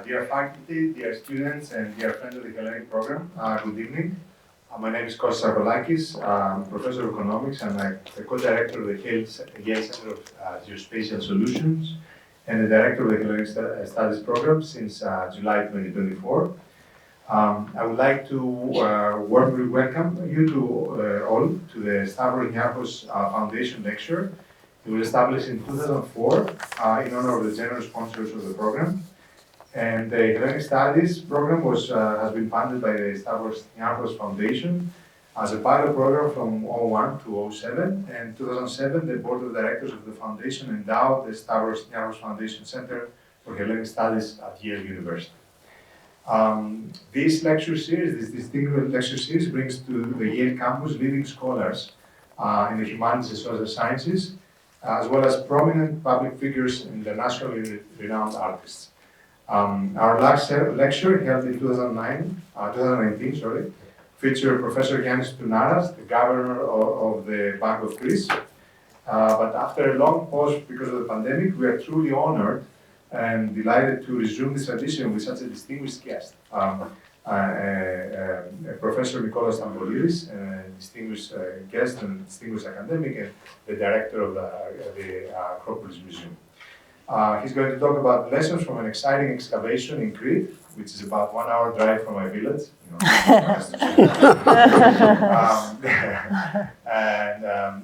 Dear faculty, dear students, and dear friends of the Hellenic program, good evening. My name is Kostas. I'm Professor of Economics and I'm the co-director of the Yale Center of Geospatial Solutions and the director of the Hellenic Studies program since July 2024. I would like to warmly welcome you to all to the Stavros Niarchos Foundation lecture. It was established in 2004 in honor of the generous sponsors of the program. And the Hellenic Studies program has been funded by the Stavros Niarchos Foundation as a pilot program from 2001 to 2007. And in 2007, the board of directors of the foundation endowed the Stavros Niarchos Foundation Center for Hellenic Studies at Yale University. This distinguished lecture series, brings to the Yale campus leading scholars in the humanities and social sciences, as well as prominent public figures and internationally renowned artists. Our last lecture, held in 2019, featured Professor Yannis Tounaras, the governor of the Bank of Greece. But after a long pause because of the pandemic, we are truly honored and delighted to resume this tradition with such a distinguished guest. Professor Nikolaos Stampolidos, a distinguished guest and distinguished academic, and the director of the Acropolis Museum. He's going to talk about lessons from an exciting excavation in Crete, which is about 1 hour drive from my village.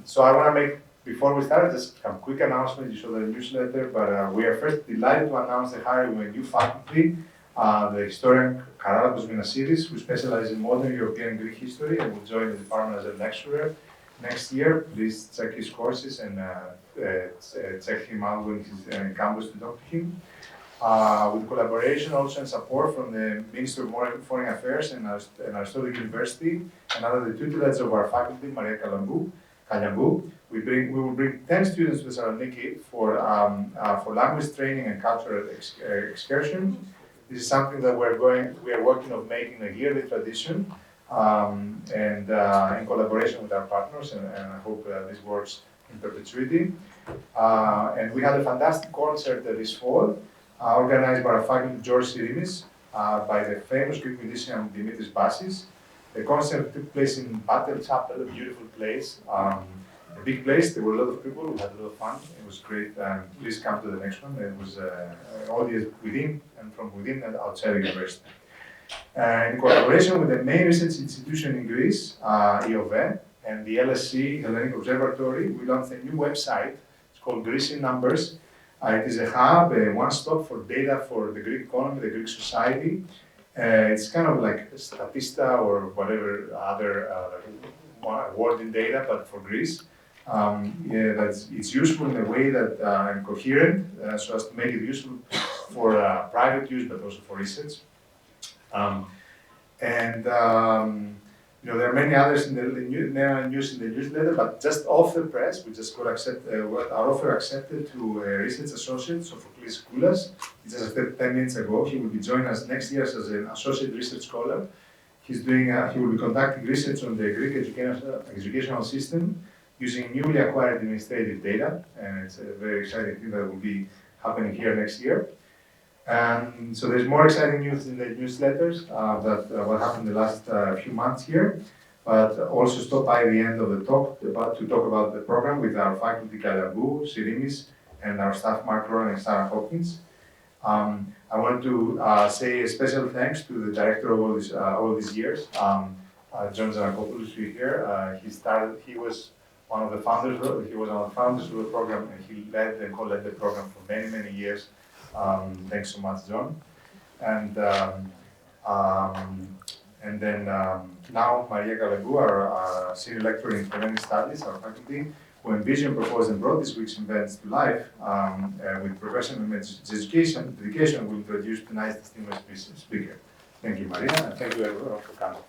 So I want to make, before we start, just a quick announcement. You saw the newsletter, but we are first delighted to announce the hiring of a new faculty, the historian Charalambos Minasidis, who specializes in modern European Greek history and will join the department as a lecturer next year. Please check his courses and check him out when he's in campus to talk to him. With collaboration also and support from the Ministry of Foreign Affairs and Aristotle University and under the tutelage of our faculty, Maria Kalyambou, we will bring 10 students to Thessaloniki for language training and cultural excursion. This is something that we are working on making a yearly tradition, and in collaboration with our partners, and I hope this works in perpetuity. And we had a fantastic concert this fall, organized by our faculty George Sirimis, by the famous Greek musician Dimitris Bassis. The concert took place in Battle Chapel, a beautiful place, a big place. There were a lot of people. We had a lot of fun. It was great. Please come to the next one. It was an audience within and from within and outside the university. In collaboration with the main research institution in Greece, IOVE, and the LSC, Hellenic Observatory, we launched a new website. It's called Greece in Numbers. It is a hub, a one-stop for data for the Greek economy, the Greek society. It's kind of like Statista or whatever other word in data, but for Greece. It's useful in a way that and coherent, so as to make it useful for private use, but also for research. There are many others in the news in the newsletter, but just off the press, we just got our offer accepted to a research associate, Sophocles Koulas. He just accepted 10 minutes ago. He will be joining us next year as an associate research scholar. He will be conducting research on the Greek educational system using newly acquired administrative data, and it's a very exciting thing that will be happening here next year. So there's more exciting news in the newsletters what happened the last few months here, but also stop by the end of the talk to talk about the program with our faculty Kalyambou, Sirimis, and our staff Mark Rowan and Sarah Hopkins. I want to say a special thanks to the director of all these years, John Zanakopoulos here. He was one of the founders of the program, and he led and co-led the program for many, many years. Thanks so much, John. And then now Maria Kalyambou, our senior lecturer in Hellenic Studies, our faculty, who envisioned, proposed, and brought this week's events to life with professional education, will introduce tonight's distinguished speaker. Thank you, Maria, and thank you everyone for coming.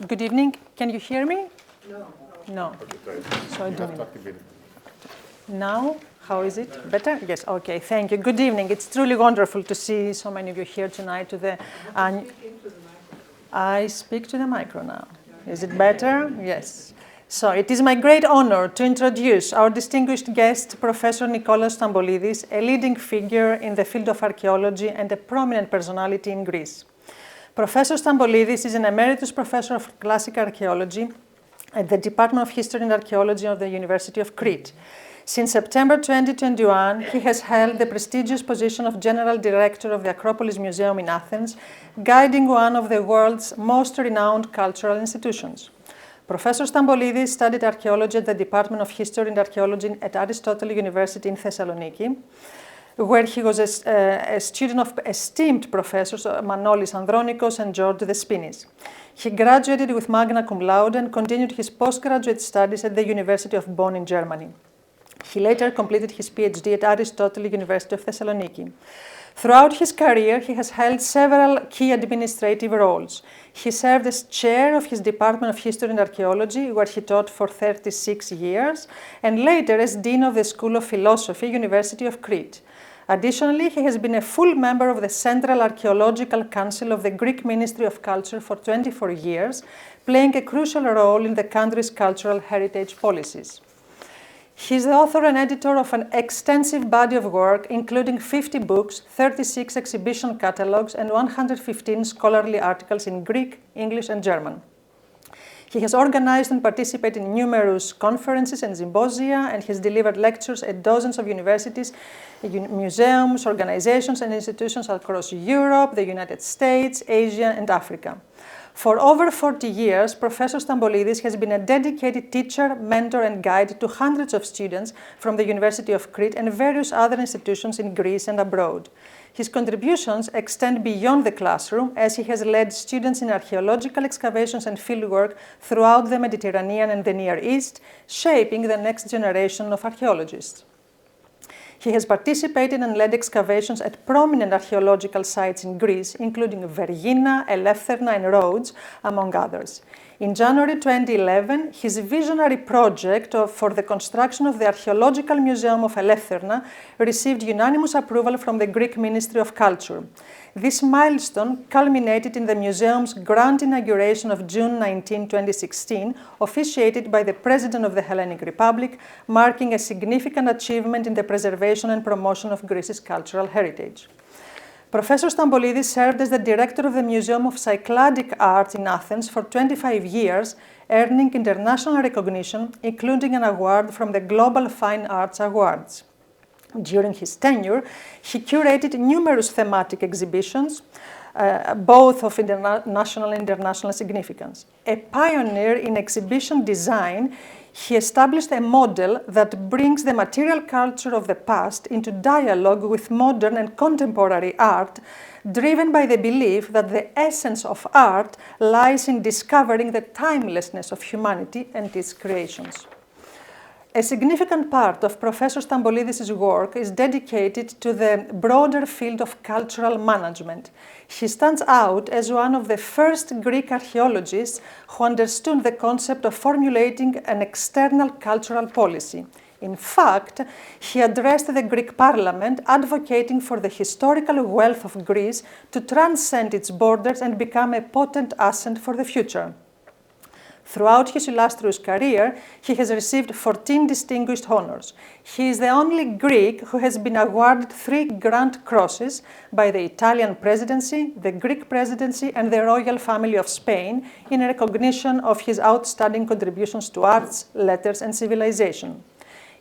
Good evening. Can you hear me? No. Okay, So I do it. Now, how is it? Better? Yes. Okay. Thank you. Good evening. It's truly wonderful to see so many of you here tonight. I speak to the micro now. Is it better? Yes. So it is my great honor to introduce our distinguished guest, Professor Nikolaos Stampolidis, a leading figure in the field of archaeology and a prominent personality in Greece. Professor Stampolidis is an emeritus professor of classical archaeology at the Department of History and Archaeology of the University of Crete. Since September 2021, he has held the prestigious position of General Director of the Acropolis Museum in Athens, guiding one of the world's most renowned cultural institutions. Professor Stampolidis studied archaeology at the Department of History and Archaeology at Aristotle University in Thessaloniki, where he was a student of esteemed professors Manolis Andronikos and George Thespinis. He graduated with magna cum laude and continued his postgraduate studies at the University of Bonn in Germany. He later completed his PhD at Aristotle University of Thessaloniki. Throughout his career, he has held several key administrative roles. He served as chair of his Department of History and Archaeology, where he taught for 36 years, and later as dean of the School of Philosophy, University of Crete. Additionally, he has been a full member of the Central Archaeological Council of the Greek Ministry of Culture for 24 years, playing a crucial role in the country's cultural heritage policies. He is the author and editor of an extensive body of work, including 50 books, 36 exhibition catalogues, and 115 scholarly articles in Greek, English, and German. He has organized and participated in numerous conferences and symposia, and has delivered lectures at dozens of universities, museums, organizations, and institutions across Europe, the United States, Asia, and Africa. For over 40 years, Professor Stampolidis has been a dedicated teacher, mentor, and guide to hundreds of students from the University of Crete and various other institutions in Greece and abroad. His contributions extend beyond the classroom, as he has led students in archaeological excavations and fieldwork throughout the Mediterranean and the Near East, shaping the next generation of archaeologists. He has participated and led excavations at prominent archaeological sites in Greece, including Vergina, Eleutherna, and Rhodes, among others. In January 2011, his visionary project for the construction of the Archaeological Museum of Eleutherna received unanimous approval from the Greek Ministry of Culture. This milestone culminated in the museum's grand inauguration of June 19, 2016, officiated by the President of the Hellenic Republic, marking a significant achievement in the preservation and promotion of Greece's cultural heritage. Professor Stampolidis served as the director of the Museum of Cycladic Art in Athens for 25 years, earning international recognition, including an award from the Global Fine Arts Awards. During his tenure, he curated numerous thematic exhibitions, both of national and international significance. A pioneer in exhibition design, he established a model that brings the material culture of the past into dialogue with modern and contemporary art, driven by the belief that the essence of art lies in discovering the timelessness of humanity and its creations. A significant part of Professor Stampolidis' work is dedicated to the broader field of cultural management. He stands out as one of the first Greek archaeologists who understood the concept of formulating an external cultural policy. In fact, he addressed the Greek parliament advocating for the historical wealth of Greece to transcend its borders and become a potent asset for the future. Throughout his illustrious career, he has received 14 distinguished honors. He is the only Greek who has been awarded 3 Grand Crosses by the Italian Presidency, the Greek Presidency, and the Royal Family of Spain in recognition of his outstanding contributions to arts, letters, and civilization.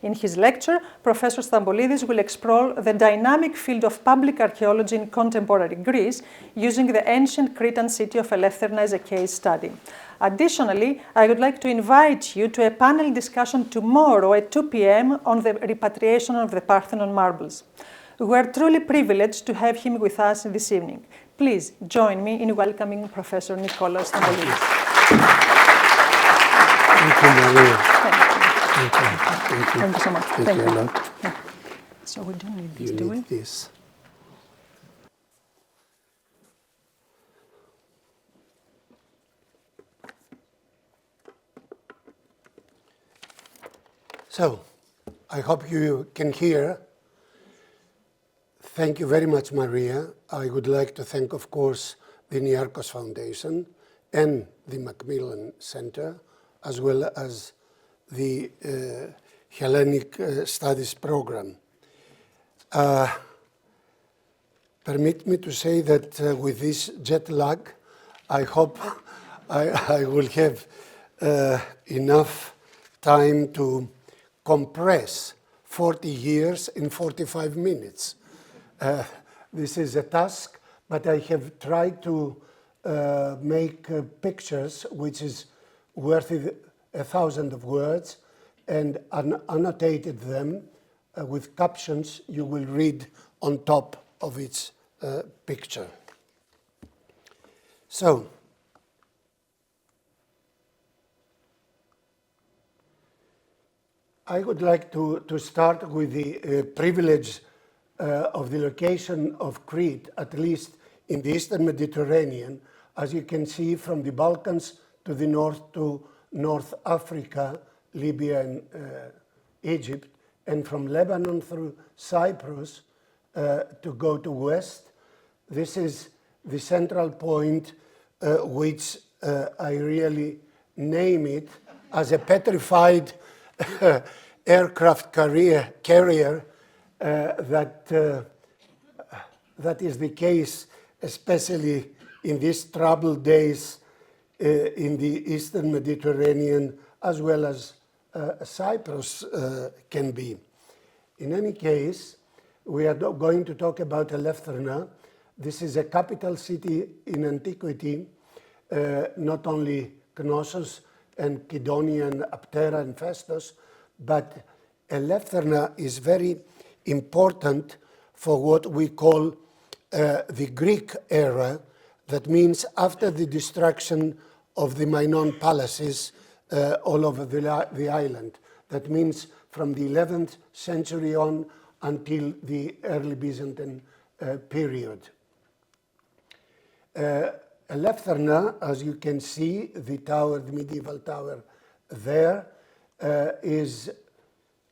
In his lecture, Professor Stampolidis will explore the dynamic field of public archaeology in contemporary Greece, using the ancient Cretan city of Eleutherna as a case study. Additionally, I would like to invite you to a panel discussion tomorrow at 2 p.m. on the repatriation of the Parthenon marbles. We are truly privileged to have him with us this evening. Please join me in welcoming Professor Nikolaos Stampolidis. Thank you, Maria. Thank you. Thank you so much. Thank you a lot. Yeah. So we don't need this, You do we? need this. So, I hope you can hear. Thank you very much, Maria. I would like to thank, of course, the Niarchos Foundation and the Macmillan Center, as well as the Hellenic Studies program. Permit me to say that with this jet lag, I hope I will have enough time to compress 40 years in 45 minutes. This is a task, but I have tried to make pictures which is worth 1,000 of words, and annotated them with captions you will read on top of its picture. So, I would like to start with the privilege of the location of Crete, at least in the Eastern Mediterranean, as you can see from the Balkans to the north to North Africa, Libya and Egypt, and from Lebanon through Cyprus to go to west. This is the central point which I really name it as a petrified aircraft carrier that is the case especially in these troubled days in the Eastern Mediterranean, as well as Cyprus can be. In any case, we are going to talk about Eleutherna. This is a capital city in antiquity, not only Knossos and Kydonia and Aptera and Festos, but Eleutherna is very important for what we call the Greek era. That means after the destruction of the Minon palaces all over the island. That means from the 11th century on until the early Byzantine period. Eleutherna, as you can see, the tower, the medieval tower there, is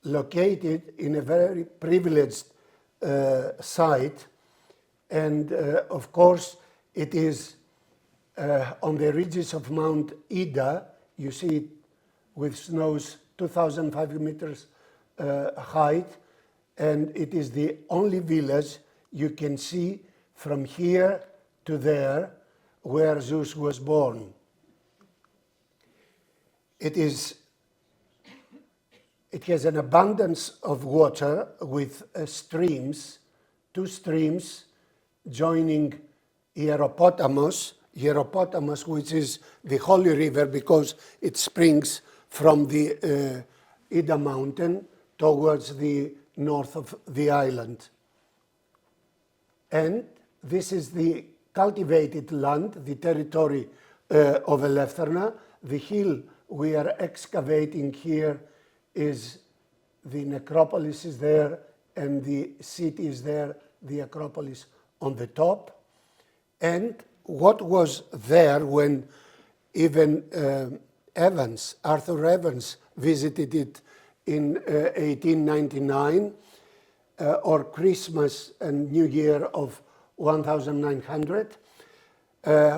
located in a very privileged site, and of course it is on the ridges of Mount Ida. You see it with snows 2,500 meters height, and it is the only village you can see from here to there where Zeus was born. It has an abundance of water with streams, two streams joining Hieropotamus, which is the Holy River because it springs from the Ida mountain towards the north of the island. And this is the cultivated land, the territory of Eleutherna. The hill we are excavating here is the necropolis is there and the city is there, the Acropolis on the top. And what was there when even Arthur Evans visited it in 1899, or Christmas and New Year of 1900,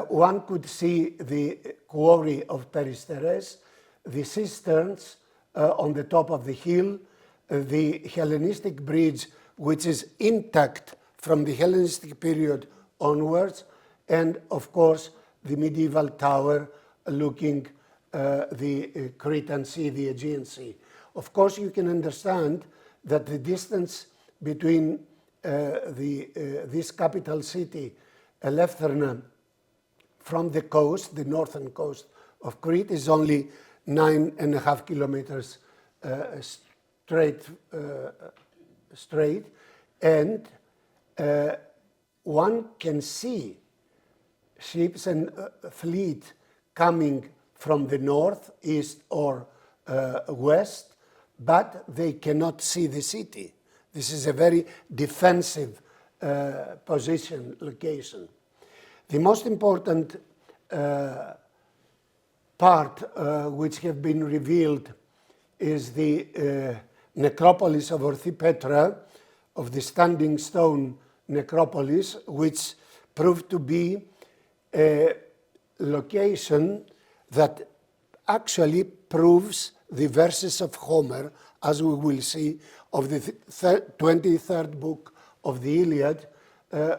one could see the quarry of Peristeres, the cisterns on the top of the hill, the Hellenistic bridge, which is intact from the Hellenistic period onwards, and of course the medieval tower looking the Cretan Sea, the Aegean Sea. Of course, you can understand that the distance between this capital city, Eleutherna, from the coast, the northern coast of Crete, is only 9.5 kilometers straight, and one can see ships and fleet coming from the north, east, or west, but they cannot see the city. This is a very defensive position, location. The most important part which have been revealed is the necropolis of Orthipetra, of the standing stone necropolis, which proved to be a location that actually proves the verses of Homer, as we will see, of the 23rd book of the Iliad,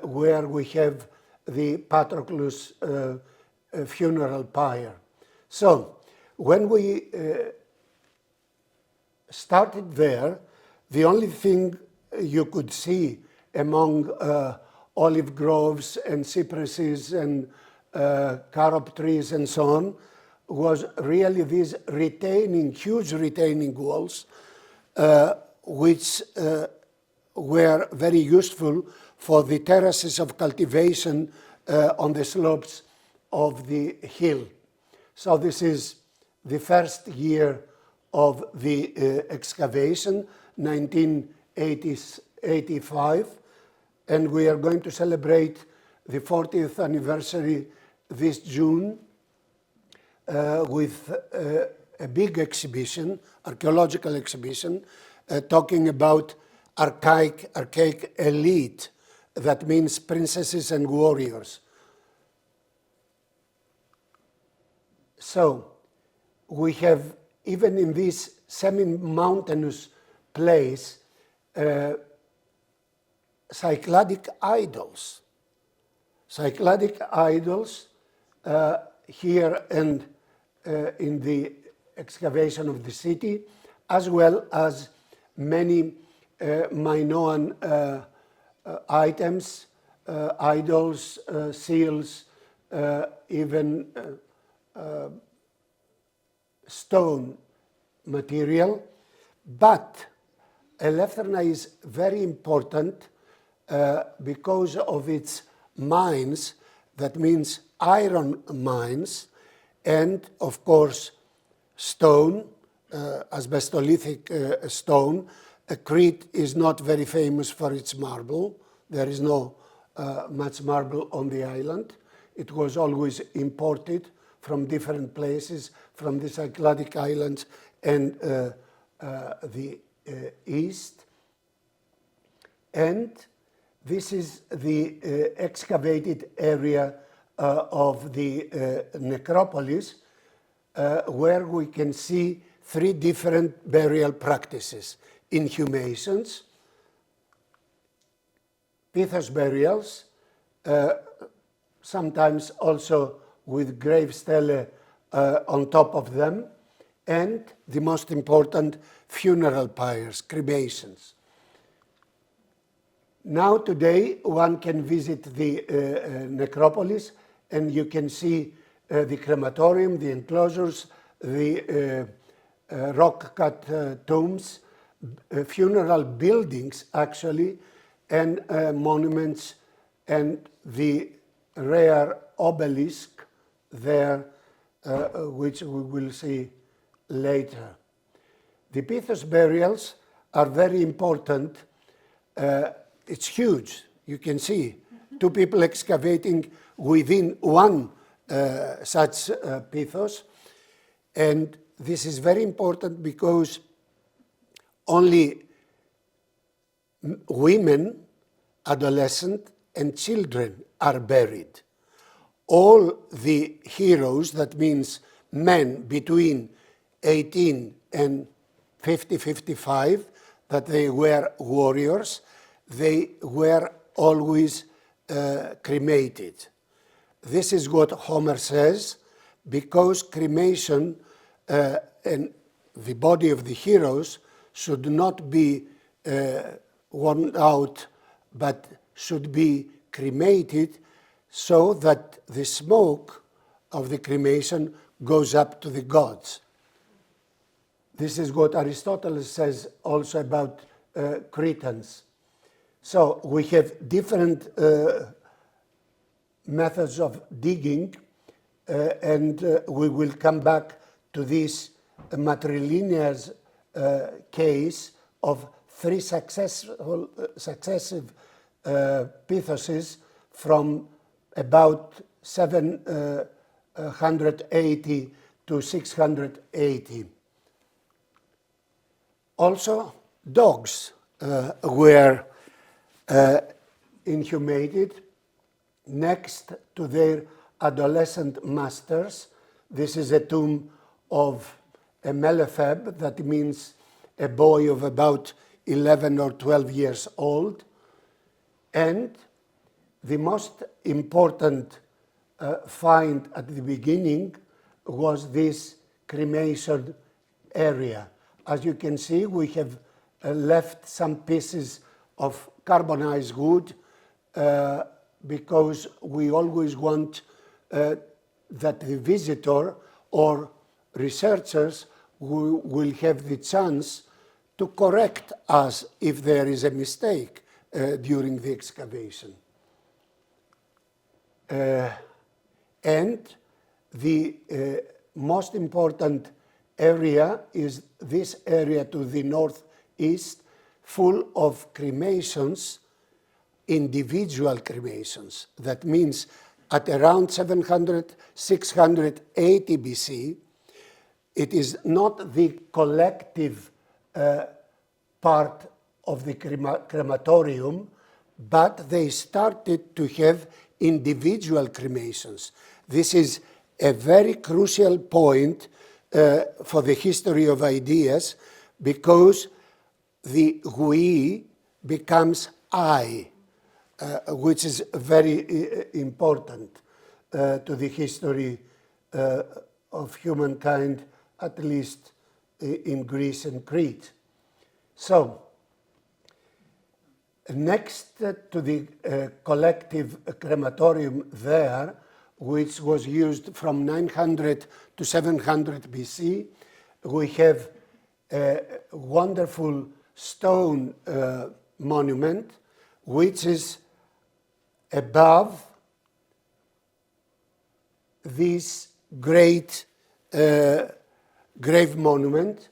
where we have the Patroclus funeral pyre. So, when we started there, the only thing you could see among olive groves and cypresses and carob trees and so on was really these huge retaining walls, which were very useful for the terraces of cultivation on the slopes of the hill. So this is the first year of the excavation, 1985, and we are going to celebrate the 40th anniversary this June with a big exhibition, archaeological exhibition, talking about archaic elite, that means princesses and warriors. So we have, even in this semi-mountainous place, Cycladic idols. Cycladic idols here and in the excavation of the city, as well as many Minoan items, idols, seals, even stone material. But Eleutherna is very important because of its mines, that means iron mines, and of course stone, asbestolithic stone. Crete is not very famous for its marble. There is no much marble on the island. It was always imported from different places, from the Cycladic Islands and the east. And this is the excavated area of the necropolis, where we can see three different burial practices: inhumations, pithos burials, sometimes also with grave stele on top of them, and the most important, funeral pyres, cremations. Now today one can visit the necropolis and you can see the crematorium, the enclosures, the rock-cut tombs, funeral buildings actually, and monuments, and the rare obelisk there, which we will see later. The pithos burials are very important. It's huge, you can see. Two people excavating within one such pithos. And this is very important because only women, adolescents, and children are buried. All the heroes, that means men between 18 and 50, 55, that they were warriors, they were always cremated. This is what Homer says, because cremation and the body of the heroes should not be worn out, but should be cremated so that the smoke of the cremation goes up to the gods. This is what Aristotle says also about Cretans. So we have different methods of digging, and we will come back to this matrilinear case of three successive pithoses from about 780 to 680. Also, dogs were inhumated next to their adolescent masters. This is a tomb of a melepheb, that means a boy of about 11 or 12 years old. And the most important find at the beginning was this cremation area. As you can see, we have left some pieces of carbonized wood because we always want that the visitor or researchers will have the chance to correct us if there is a mistake during the excavation. And the most important area is this area to the northeast, full of cremations, individual cremations. That means at around 700, 680 BC, it is not the collective part of the crematorium, but they started to have individual cremations. This is a very crucial point for the history of ideas, because the we becomes I, which is very important to the history of humankind, at least in Greece and Crete. So, next to the collective crematorium there, which was used from 900 to 700 BC, we have a wonderful stone monument, which is above this great grave monument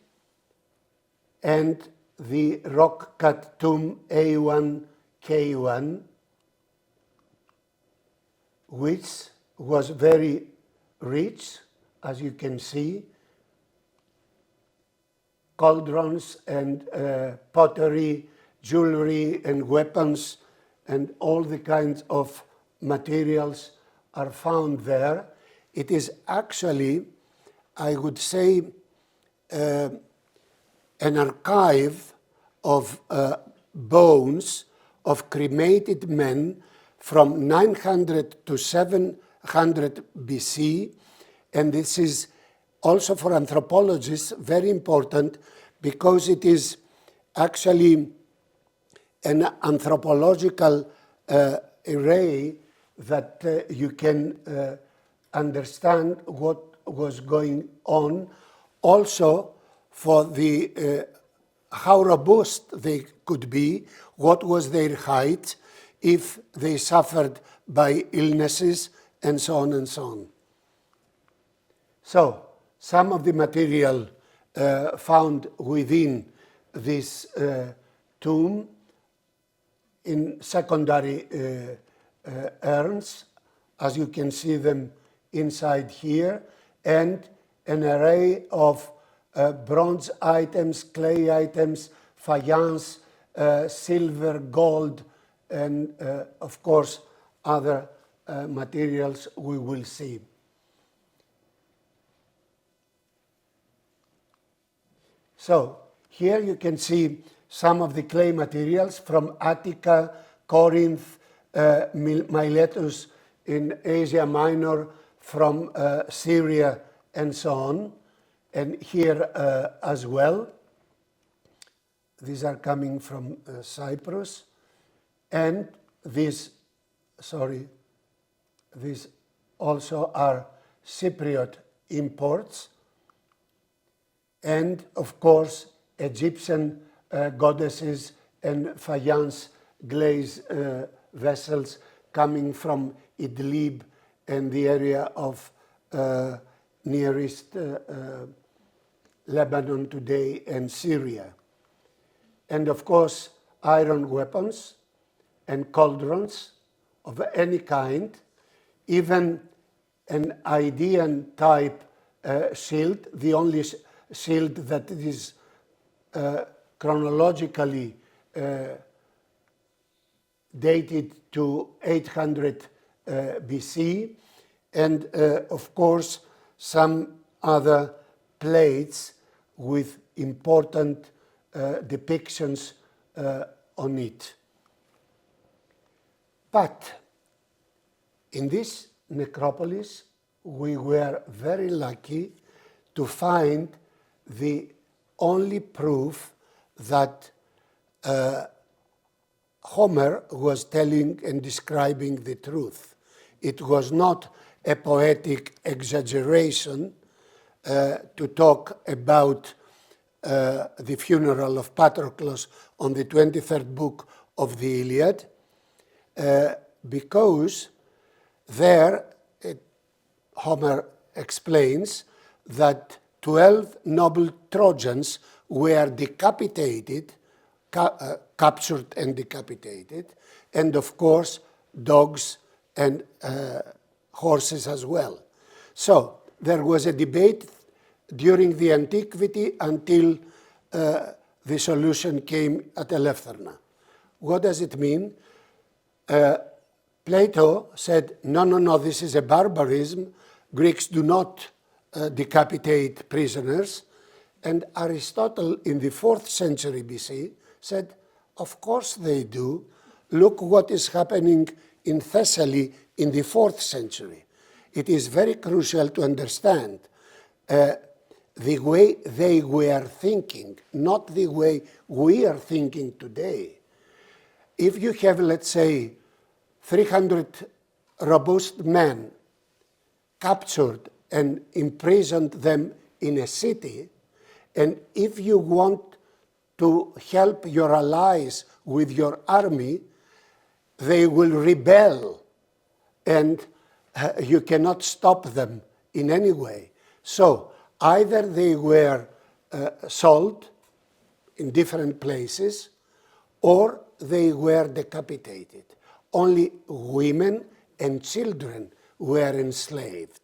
and the rock-cut tomb A1K1, which was very rich, as you can see, cauldrons and pottery, jewelry and weapons and all the kinds of materials are found there. It is actually, I would say, an archive of bones of cremated men from 900 to 700 BC, and this is also for anthropologists very important because it is actually an anthropological array that you can understand what was going on, also for the how robust they could be, what was their height, if they suffered by illnesses, and so on and so on. So, some of the material found within this tomb in secondary urns, as you can see them inside here, and an array of bronze items, clay items, faience, silver, gold, and of course other materials we will see. So here you can see some of the clay materials from Attica, Corinth, Miletus in Asia Minor, from Syria, and so on, and here as well. These are coming from Cyprus, and these also are Cypriot imports, and of course Egyptian goddesses and faience glaze vessels coming from Idlib and the area of nearest Lebanon today and Syria. And of course iron weapons and cauldrons of any kind, even an Idaean type shield, the only shield that is chronologically dated to 800 BC, and of course some other plates with important depictions on it. But in this necropolis, we were very lucky to find the only proof that Homer was telling and describing the truth. It was not a poetic exaggeration to talk about the funeral of Patroclus on the 23rd book of the Iliad, because there Homer explains that 12 noble Trojans were decapitated, captured and decapitated, and of course dogs and horses as well. So there was a debate during the antiquity until the solution came at Eleutherna. What does it mean? Plato said, no, this is a barbarism. Greeks do not decapitate prisoners. And Aristotle in the 4th century BC said, of course they do. Look what is happening in Thessaly in the 4th century. It is very crucial to understand the way they were thinking, not the way we are thinking today. If you have, let's say, 300 robust men captured and imprisoned them in a city, and if you want to help your allies with your army, they will rebel, and you cannot stop them in any way. So either they were sold in different places, or they were decapitated. Only women and children were enslaved.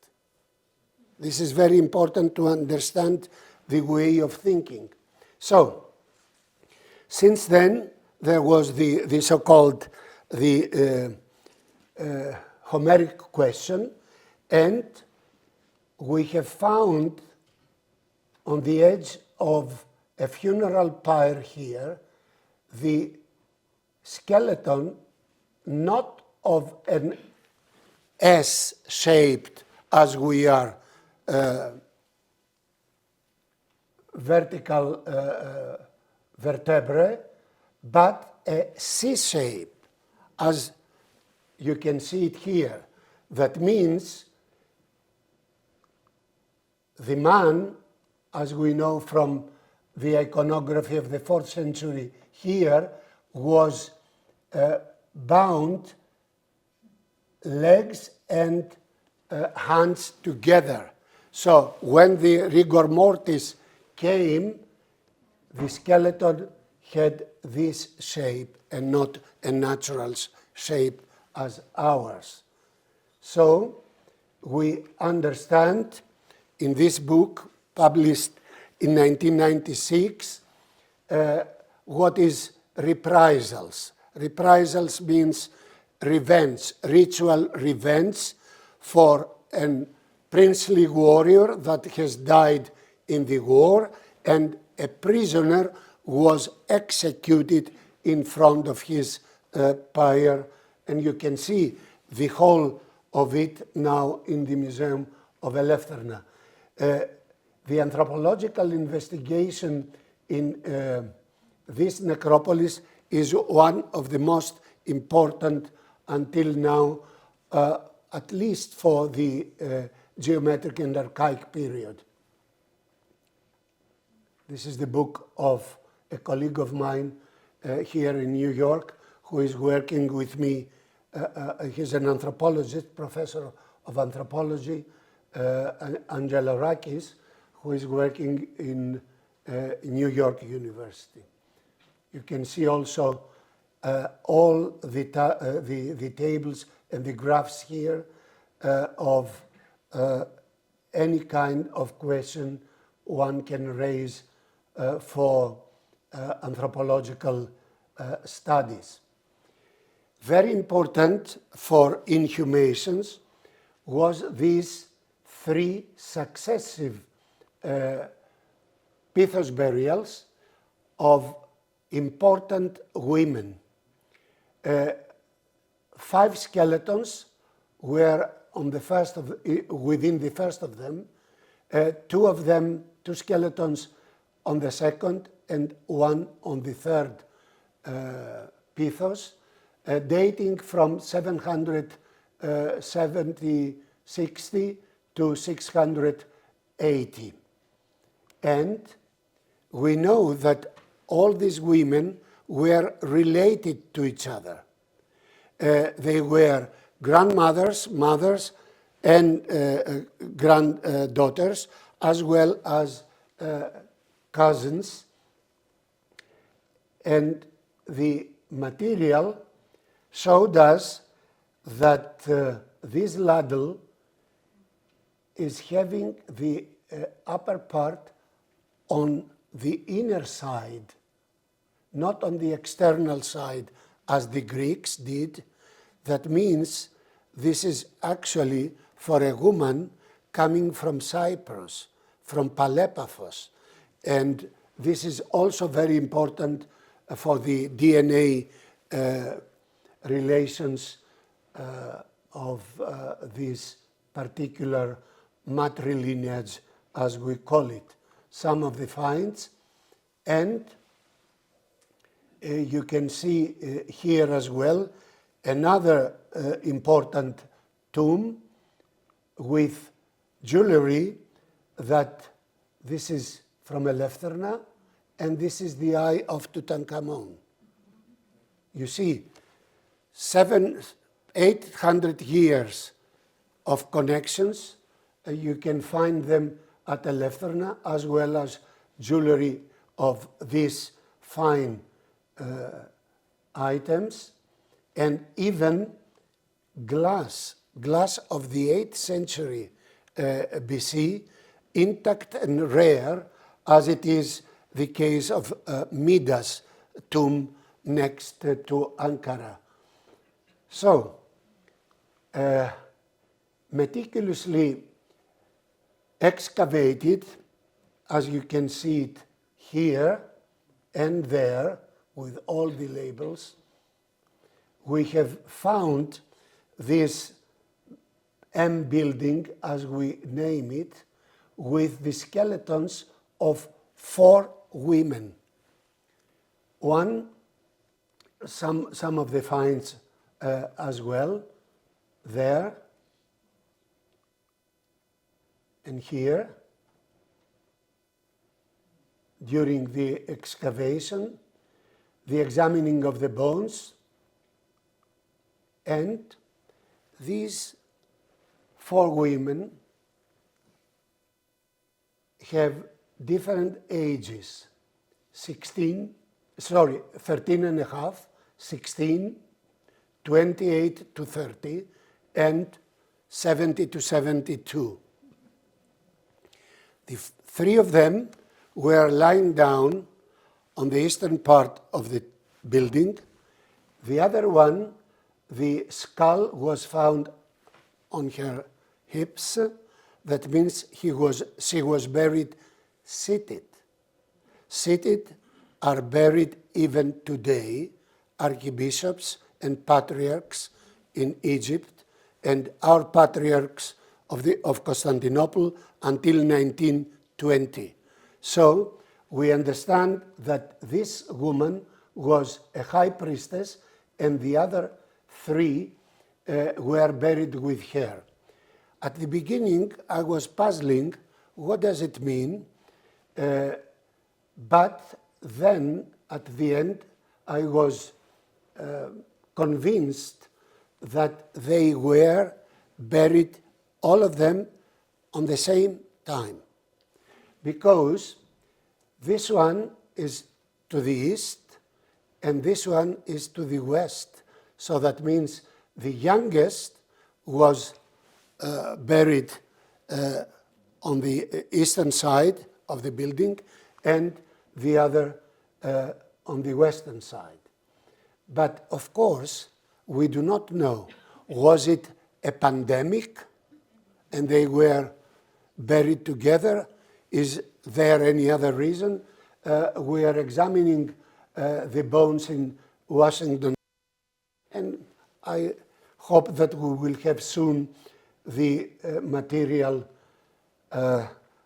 This is very important to understand the way of thinking. So, since then, there was the so-called Homeric question, and we have found on the edge of a funeral pyre here the skeleton not of an S-shaped, as we are vertical vertebrae, but a C-shape, as you can see it here. That means the man, as we know from the iconography of the 4th century here, was bound legs and hands together. So when the rigor mortis came, the skeleton had this shape and not a natural shape as ours. So we understand in this book, published in 1996, what is reprisals. Reprisals means revenge, ritual revenge for a princely warrior that has died in the war, and a prisoner was executed in front of his pyre, and you can see the whole of it now in the Museum of Eleutherna. The anthropological investigation in this necropolis is one of the most important until now, at least for the geometric and archaic period. This is the book of a colleague of mine here in New York who is working with me. He's an anthropologist, professor of anthropology, Angela Rakis, who is working in New York University. You can see also all the tables and the graphs here of any kind of question one can raise for anthropological studies. Very important for inhumations was these 3 successive pithos burials of important women. 5 skeletons were on the first of, within the first of them, 2 skeletons on the second, and 1 on the third pithos, dating from 760 to 680. And we know that all these women were related to each other. They were grandmothers, mothers, and granddaughters, as well as cousins. And the material showed us that this ladle is having the upper part on the inner side, not on the external side as the Greeks did. That means this is actually for a woman coming from Cyprus, from Palepaphos. And this is also very important for the DNA relations of this particular matrilineage, as we call it. Some of the finds, and you can see here as well another important tomb with jewelry. That this is from Eleutherna, and this is the eye of Tutankhamun. You see, 800 years of connections. You can find them at Eleutherna, as well as jewelry of these fine items, and even glass of the 8th century BC, intact and rare, as it is the case of Midas' tomb next to Ankara. So, meticulously excavated, as you can see it here and there with all the labels, we have found this M building, as we name it, with the skeletons of 4 women. Some of the finds as well there and here during the excavation, the examining of the bones, and these 4 women have different ages, 13 and a half, 16, 28 to 30, and 70 to 72. The 3 of them were lying down on the eastern part of the building. The other one, the skull was found on her hips. That means she was buried seated. Seated are buried even today archbishops and patriarchs in Egypt, and our patriarchs of Constantinople until 1920. So we understand that this woman was a high priestess, and the other 3 were buried with her. At the beginning, I was puzzling, what does it mean? But then, at the end, I was convinced that they were buried, all of them, on the same time. Because this one is to the east, and this one is to the west. So that means the youngest was buried on the eastern side of the building, and the other on the western side. But of course, we do not know, was it a pandemic and they were buried together Is there any other reason? We are examining the bones in Washington, and I hope that we will have soon the material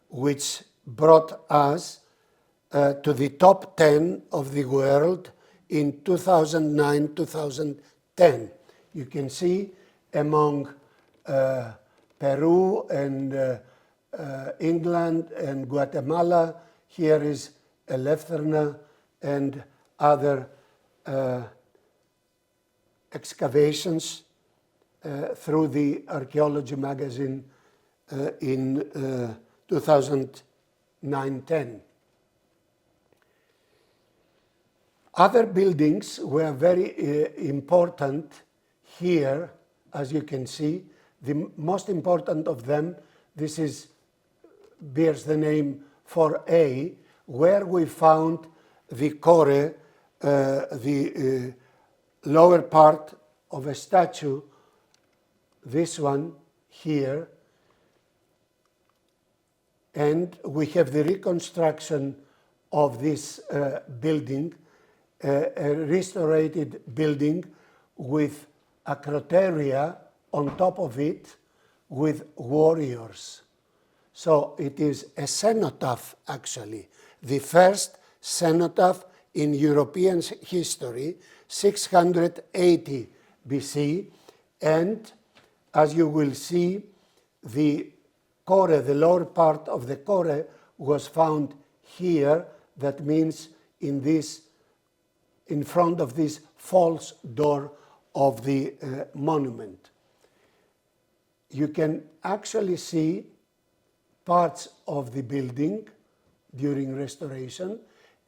which brought us to the top 10 of the world in 2009-2010. You can see among Peru and England and Guatemala, here is Eleutherna and other excavations through the Archaeology magazine in 2009-10. Other buildings were very important here, as you can see. The most important of them, this bears the name 4A, where we found the core, the lower part of a statue, this one here, and we have the reconstruction of this building, a restored building with acroteria on top of it with warriors. So it is a cenotaph, actually, the first cenotaph in European history, 680 BC, and as you will see, the core, the lower part of the core was found here. That means in front of this false door of the monument. You can actually see parts of the building during restoration,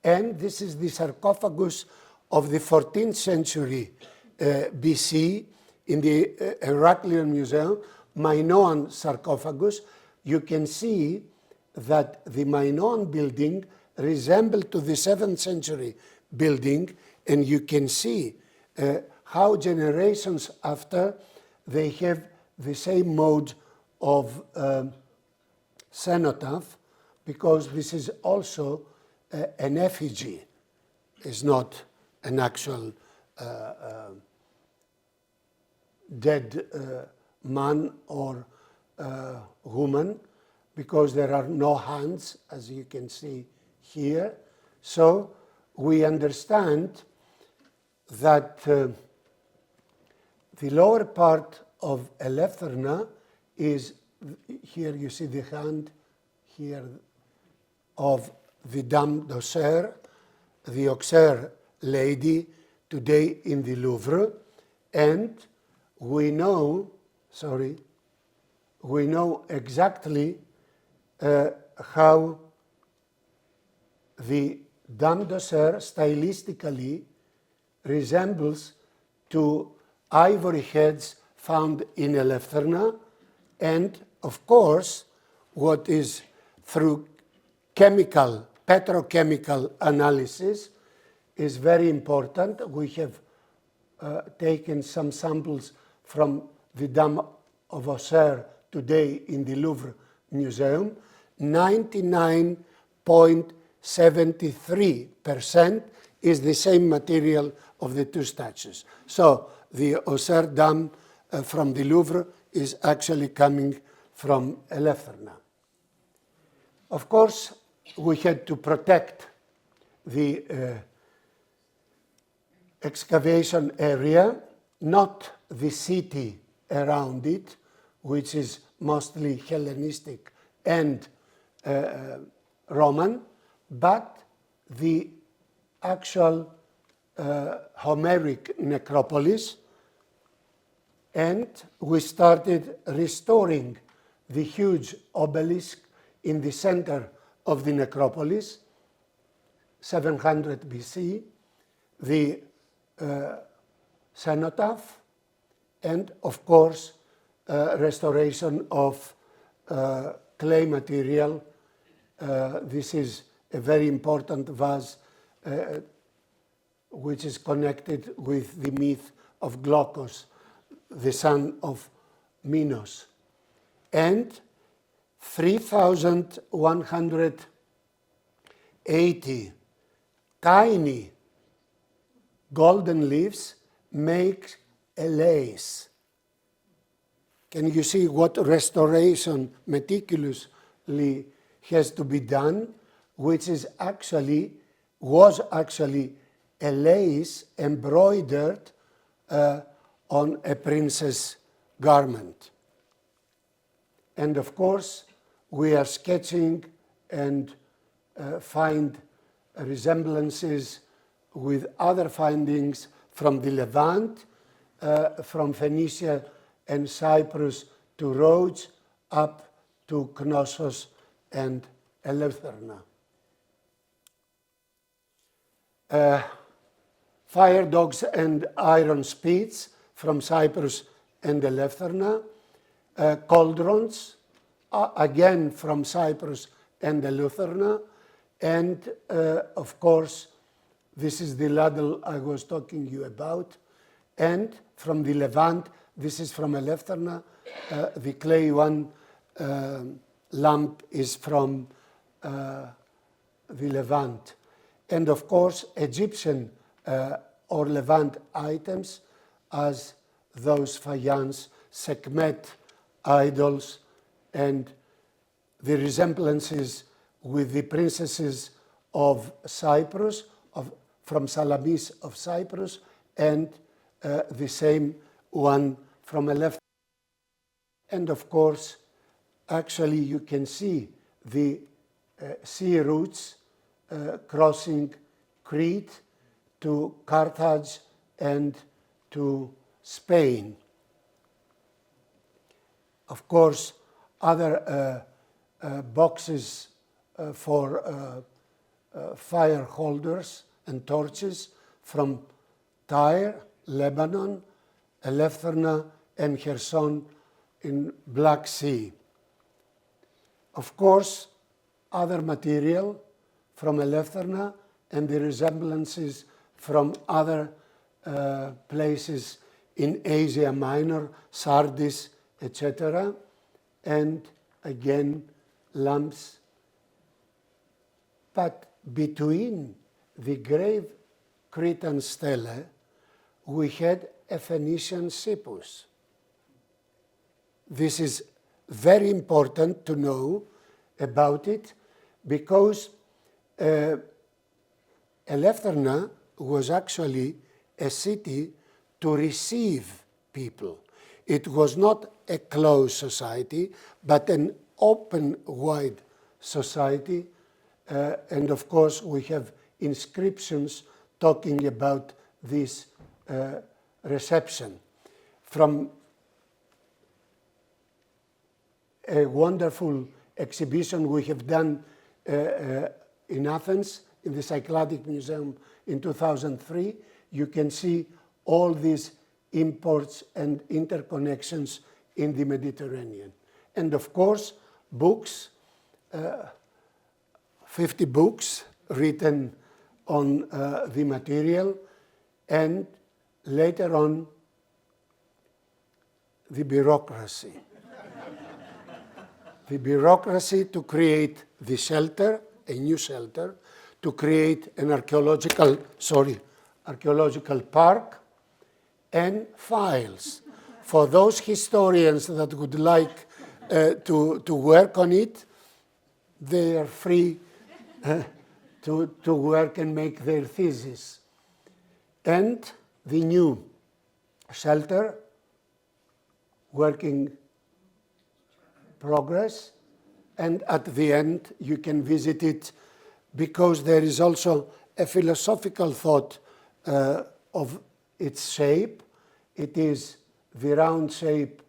and this is the sarcophagus of the 14th century BC in the Heraclian Museum, Minoan sarcophagus. You can see that the Minoan building resembled to the 7th century building, and you can see how generations after they have the same mode of cenotaph, because this is also an effigy. It's not an actual dead man or woman, because there are no hands, as you can see here. So we understand that the lower part of Eleutherna is, here you see the hand here of the Dame d'Auxerre, the Auxerre lady, today in the Louvre, and we know exactly how the Dame d'Auxerre stylistically resembles to ivory heads found in Eleutherna, and of course, what is through petrochemical analysis is very important. We have taken some samples from the Dame of Auxerre today in the Louvre Museum. 99.73% is the same material of the two statues. So the Auxerre Dame from the Louvre is actually coming from Eleutherna. Of course, we had to protect the excavation area, not the city around it, which is mostly Hellenistic and Roman, but the actual Homeric necropolis, and we started restoring the huge obelisk in the center of the necropolis, 700 BC, the cenotaph, and of course restoration of clay material. This is a very important vase which is connected with the myth of Glaucus, the son of Minos. And 3,180 tiny golden leaves make a lace. Can you see what restoration meticulously has to be done, which was actually a lace embroidered on a princess garment. And of course, we are sketching and find resemblances with other findings from the Levant, from Phoenicia and Cyprus to Rhodes, up to Knossos and Eleutherna. Fire dogs and iron spits from Cyprus and Eleutherna. Cauldrons, again from Cyprus and Eleutherna. And of course, this is the ladle I was talking you about. And from the Levant, this is from Eleutherna. The clay one lamp is from the Levant. And of course, Egyptian or Levant items as those faience, Sekhmet idols, and the resemblances with the princesses of Cyprus, from Salamis of Cyprus, and the same one from Eleutherna. And of course, actually you can see the sea routes crossing Crete to Carthage and to Spain. Of course, other boxes for fire holders and torches from Tyre, Lebanon, Eleutherna, and Kherson in Black Sea. Of course, other material from Eleutherna and the resemblances from other places in Asia Minor, Sardis, etc. And again, lamps. But between the grave Cretan stele, we had a Phoenician sippus. This is very important to know about it because Eleutherna was actually a city to receive people. It was not a closed society, but an open, wide society. And of course, we have inscriptions talking about this reception. From a wonderful exhibition we have done in Athens, in the Cycladic Museum in 2003, you can see all these imports and interconnections in the Mediterranean. And of course, books, 50 books written on the material, and later on, the bureaucracy. The bureaucracy to create the shelter, a new shelter, to create an archaeological park, and files. For those historians that would like to work on it, they are free to work and make their thesis. And the new shelter, working progress, and at the end you can visit it because there is also a philosophical thought of its shape. It is the round shape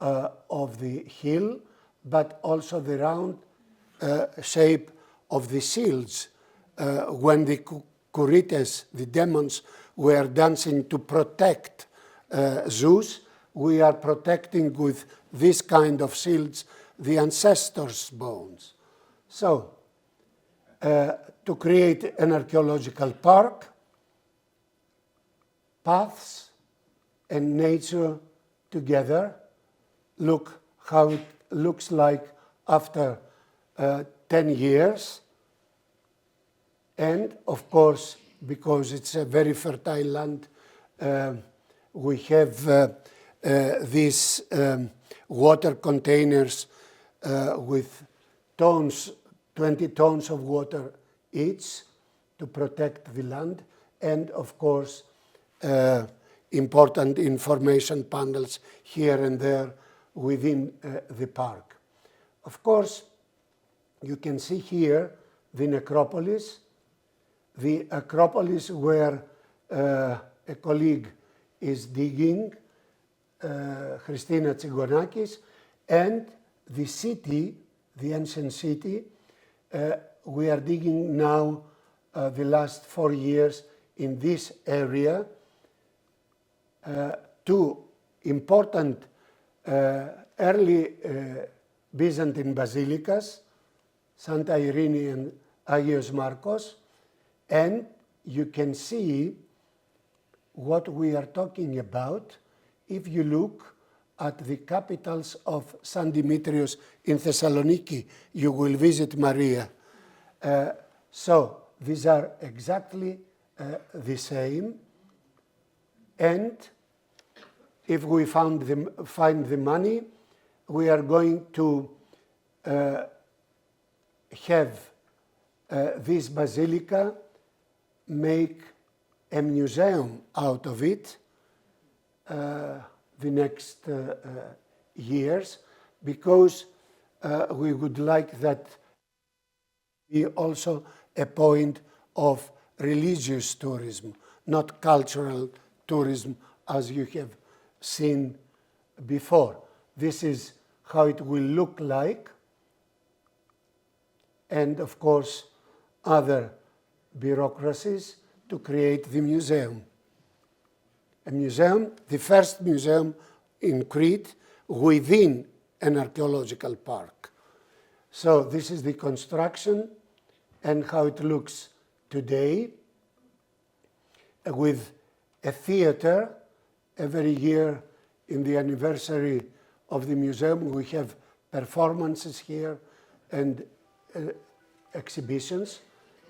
of the hill, but also the round shape of the shields. When the Kurites, the demons, were dancing to protect Zeus, we are protecting with this kind of shields the ancestors' bones. So, to create an archaeological park, paths and nature together, look how it looks like after 10 years. And of course, because it's a very fertile land, we have these water containers with tons, 20 tons of water each to protect the land, and of course important information panels here and there within the park. Of course, you can see here the necropolis. The Acropolis where a colleague is digging, Christina Tsigonakis, and the city, the ancient city, we are digging now the last 4 years in this area. Two important early Byzantine basilicas, Santa Irene and Agios Markos, and you can see what we are talking about if you look at the capitals of San Dimitrios in Thessaloniki. You will visit Maria. So these are exactly the same. And if we find the money, we are going to have this basilica make a museum out of it the next years, because we would like that be also a point of religious tourism, not cultural tourism as you have seen before. This is how it will look like, and of course other bureaucracies to create the museum. A museum, the first museum in Crete within an archaeological park. So this is the construction and how it looks today, with a theater. Every year in the anniversary of the museum we have performances here and exhibitions.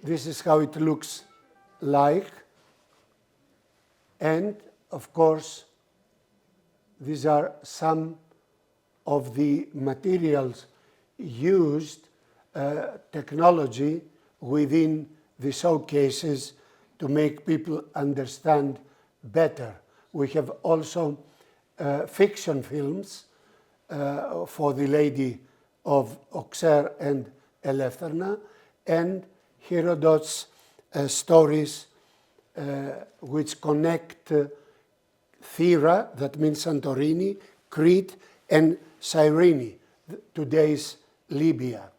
This is how it looks like. And of course, these are some of the materials used, technology within the showcases to make people understand better. We have also fiction films for the Lady of Chr and Eleutherna, and Herodot's stories which connect Thera, that means Santorini, Crete, and Cyrene, today's Libya.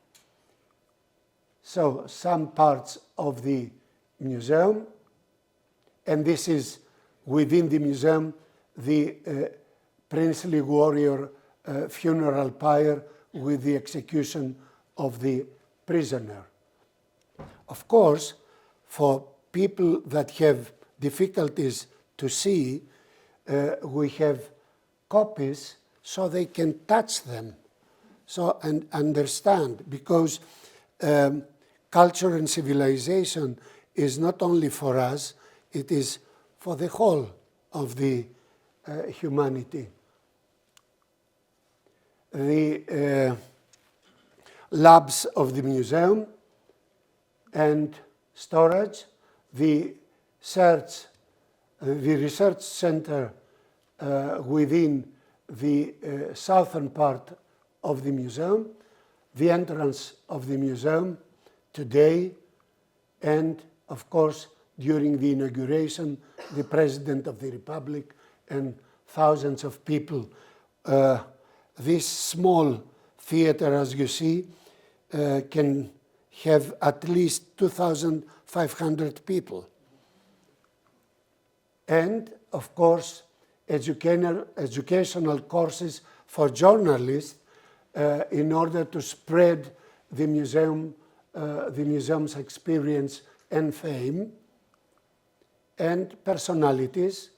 So some parts of the museum, and this is within the museum the princely warrior funeral pyre with the execution of the prisoner. Of course, for people that have difficulties to see, we have copies so they can touch them, so and understand, because culture and civilization is not only for us, it is for the whole of the humanity. The labs of the museum and storage, the research center within the southern part of the museum, the entrance of the museum today, and of course during the inauguration, the President of the Republic and thousands of people. This small theater, as you see, can have at least 2,500 people. And of course, educational courses for journalists in order to spread the museum's experience and fame, and personalities,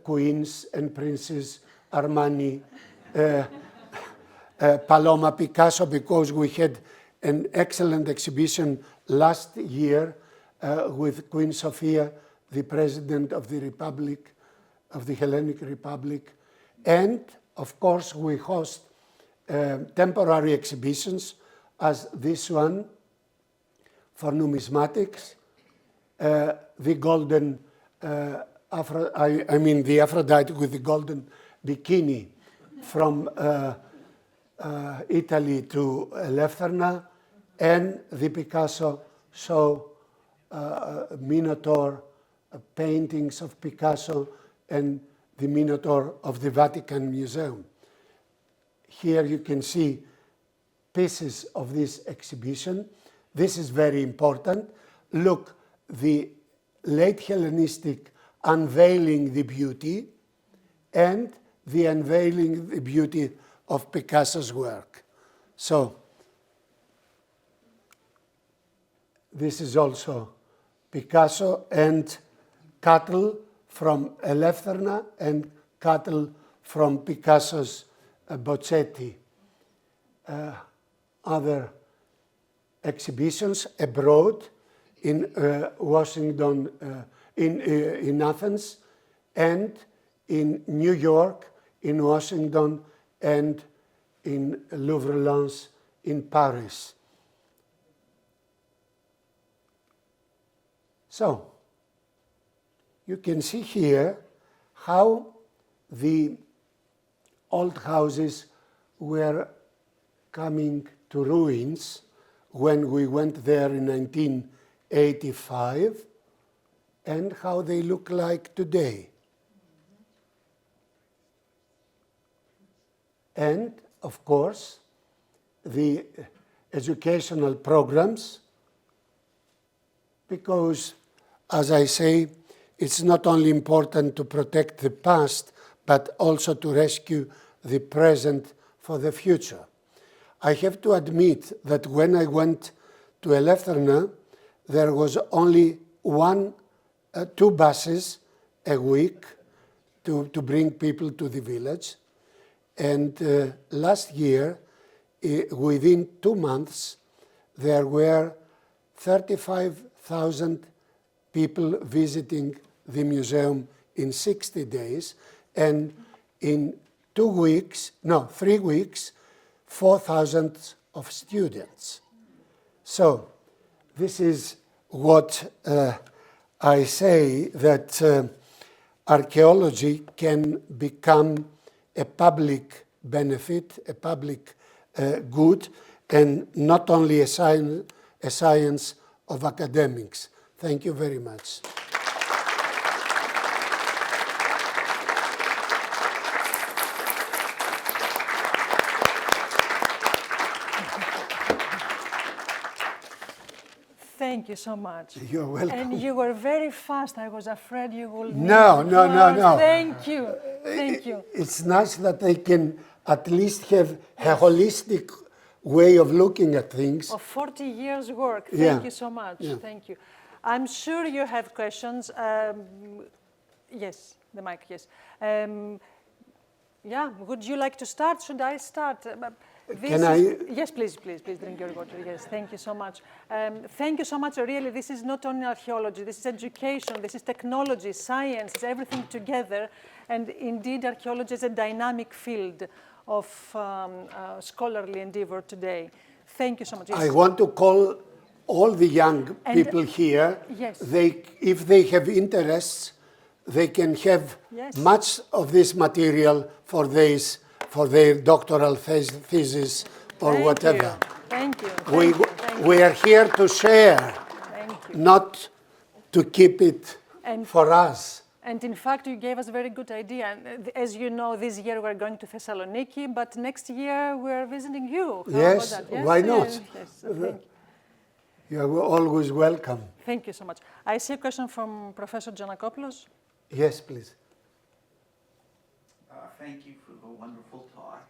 queens and princes, Armani Paloma Picasso, because we had an excellent exhibition last year with Queen Sophia, the President of the Republic, of the Hellenic Republic. And of course, we host temporary exhibitions as this one for numismatics, the golden, the Aphrodite with the golden bikini from Italy to Eleutherna, and the Picasso show Minotaur paintings of Picasso and the Minotaur of the Vatican Museum. Here you can see pieces of this exhibition. This is very important. Look, the late Hellenistic unveiling the beauty and the unveiling the beauty of Picasso's work. So, this is also Picasso and cattle from Eleutherna and cattle from Picasso's Boccetti. Other exhibitions abroad in Washington, in Athens, and in New York, in Washington, and in Louvre-Lens in Paris. So, you can see here how the old houses were coming to ruins when we went there in 1985, and how they look like today. And, of course, the educational programs, because, as I say, it's not only important to protect the past, but also to rescue the present for the future. I have to admit that when I went to Eleutherna, there was only two buses a week to bring people to the village. And last year, within 2 months, there were 35,000 people visiting the museum in 60 days. And in 3 weeks, 4,000 of students. So this is what I say, that archaeology can become a public benefit, a public good, and not only a science of academics. Thank you very much. Thank you so much. You're welcome. And you were very fast. I was afraid you would. No. Thank you. Thank you. It's nice that they can at least have a holistic way of looking at things. Of 40 years' work. Thank you so much. Yeah. Thank you. I'm sure you have questions. Yes, the mic, yes. Yeah, would you like to start? Should I start? Yes, please drink your water. Yes, thank you so much. Thank you so much. Really, this is not only archaeology, this is education, this is technology, science, it's everything together. And indeed, archaeology is a dynamic field of scholarly endeavor today. Thank you so much. Yes. I want to call all the young people here. Yes. If they have interests, they can have much of this material for their doctoral thesis or whatever. Thank you. We are here to share, not to keep it for us. And in fact, you gave us a very good idea. As you know, this year we're going to Thessaloniki, but next year we're visiting you. Yes, why not? Yes, you are always welcome. Thank you so much. I see a question from Professor Giannakopoulos. Yes, please. Thank you for the wonderful talk.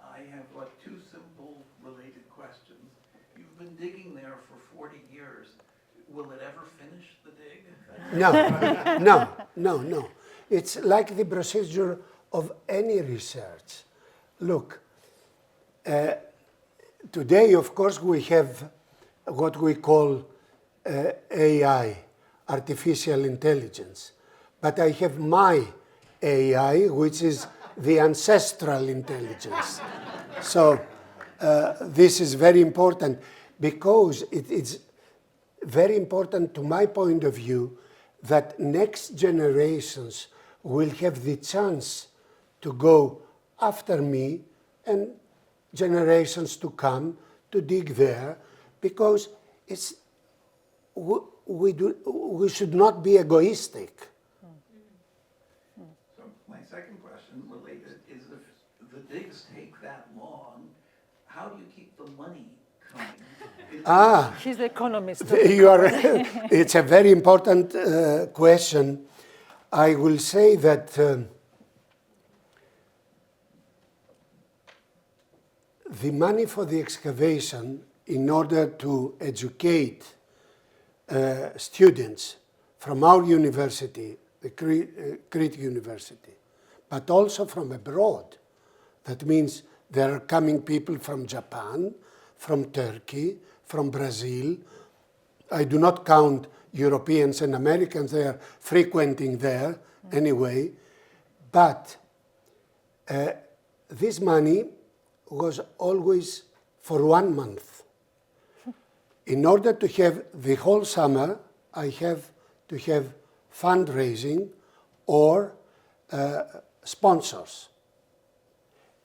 I have two simple related questions. You've been digging there for 40 years. Will it ever finish the dig? No. It's like the procedure of any research. Look, Today, of course, we have what we call AI, artificial intelligence. But I have my AI, which is the ancestral intelligence. So this is very important because it's very important to my point of view that next generations will have the chance to go after me and generations to come to dig there, because it's, we should not be egoistic. So my second question related is, if the digs take that long, how do you keep the money coming? He's the economist. You are, it's a very important question. I will say that the money for the excavation, in order to educate students from our university, the Crete University, but also from abroad. That means there are coming people from Japan, from Turkey, from Brazil. I do not count Europeans and Americans, they are frequenting there anyway. But this money was always for 1 month. In order to have the whole summer, I have to have fundraising or sponsors.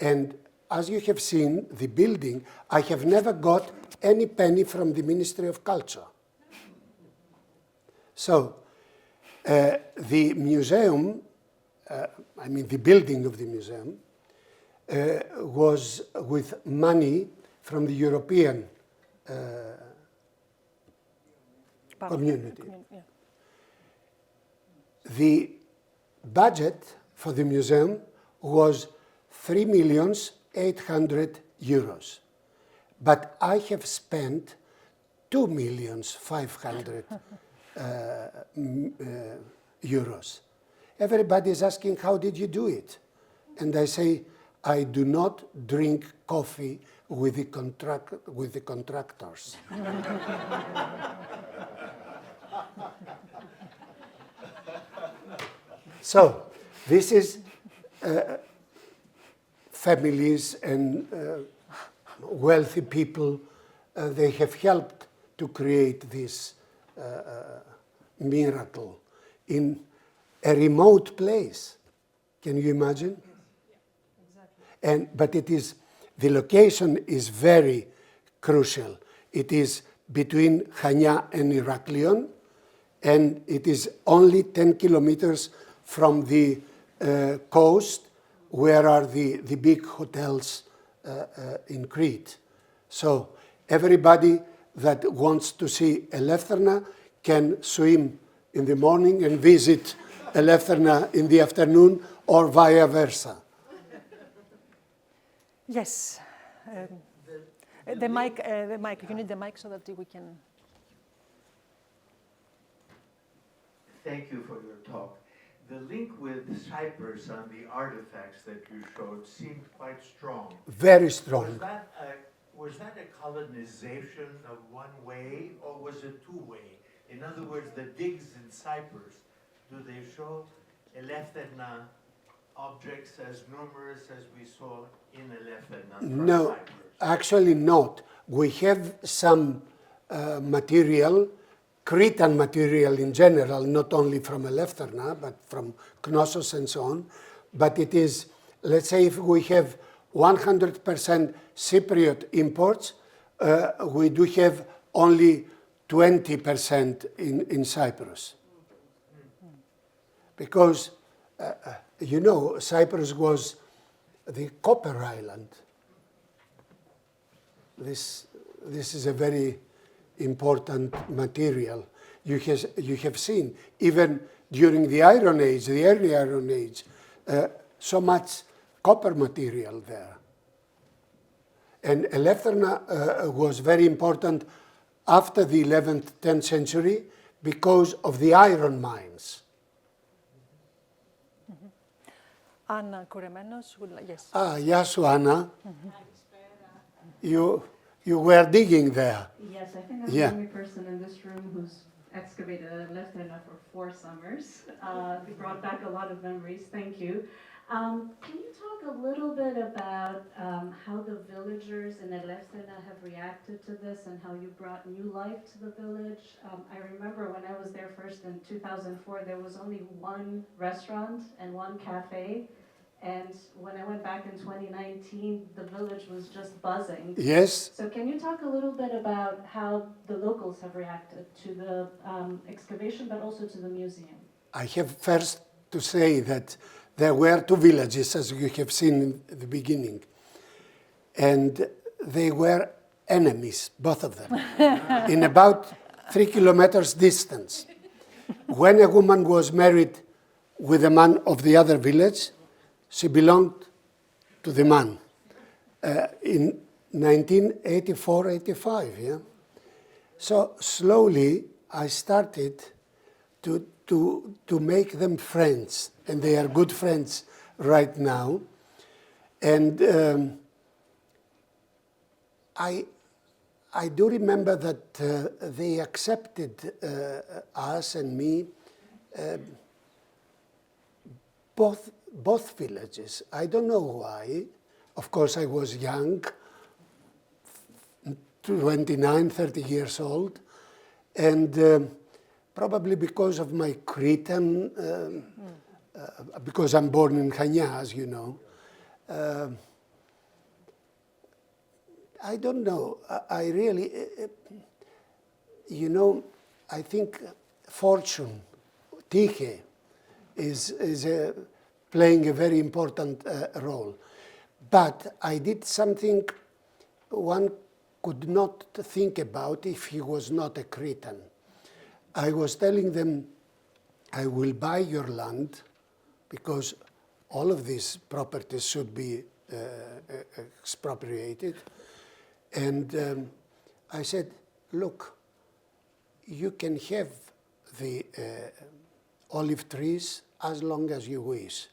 And as you have seen, the building, I have never got any penny from the Ministry of Culture. So the museum, I mean the building of the museum, was with money from the European community. Yeah. The budget for the museum was 3,800,000 euros. But I have spent 2,500,000 euros. Everybody is asking, how did you do it? And I say, I do not drink coffee with the contractors. So this is families and wealthy people, they have helped to create this miracle in a remote place. Can you imagine? But it is, the location is very crucial. It is between Chania and Heraklion, and it is only 10 kilometers from the coast, where are the big hotels in Crete. So everybody that wants to see Eleutherna can swim in the morning and visit Eleutherna in the afternoon, or vice versa. Yes. The mic, you need the mic so that we can... Thank you for your talk. The link with Cyprus on the artifacts that you showed seemed quite strong. Very strong. Was that a colonization of one way, or was it two-way? In other words, the digs in Cyprus, do they show Eleutherna objects as numerous as we saw in Eleutherna from No, Cyprus? actually not. We have some material, Cretan material in general, not only from Eleutherna, but from Knossos and so on. But it is, let's say if we have 100% Cypriot imports, we do have only 20% in Cyprus. Because, you know, Cyprus was the copper island. This is a very important material. You have seen, even during the Iron Age, the early Iron Age, so much copper material there. And Eleutherna was very important after the 11th, 10th century because of the iron mines. Anna Kouremenos would like, yes. Γεια σου, Άννα. you were digging there. Yes, I think I'm Yeah. the only person in this room who's excavated Eleutherna for 4 summers. It brought back a lot of memories, thank you. Can you talk a little bit about how the villagers in Eleutherna have reacted to this and how you brought new life to the village? I remember when I was there first in 2004, there was only 1 restaurant and 1 cafe. And when I went back in 2019, the village was just buzzing. Yes, So can you talk a little bit about how the locals have reacted to the excavation, but also to the museum? I have first to say that there were 2 villages, as you have seen in the beginning, and they were enemies, both of them, in about 3 kilometers distance. When a woman was married with a man of the other village, she belonged to the man in 1984-85, yeah? So slowly I started to make them friends, and they are good friends right now. And I do remember that they accepted us and me, both villages. I don't know why. Of course, I was young, 29, 30 years old, and probably because of my Cretan, because I'm born in Chania, as you know. I don't know. I really, I think fortune, tike, is playing a very important role. But I did something one could not think about if he was not a Cretan. I was telling them, I will buy your land because all of these properties should be expropriated. And I said, look, you can have the olive trees as long as you wish.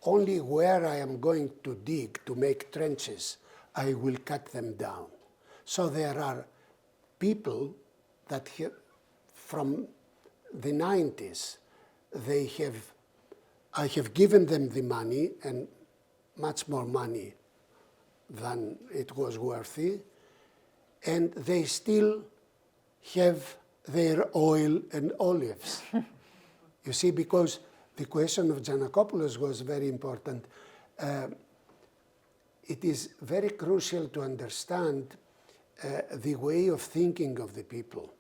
Only where I am going to dig to make trenches, I will cut them down. So there are people that have, from the 90s, I have given them the money, and much more money than it was worthy, and they still have their oil and olives. You see, because the question of Giannakopoulos was very important. It is very crucial to understand the way of thinking of the people.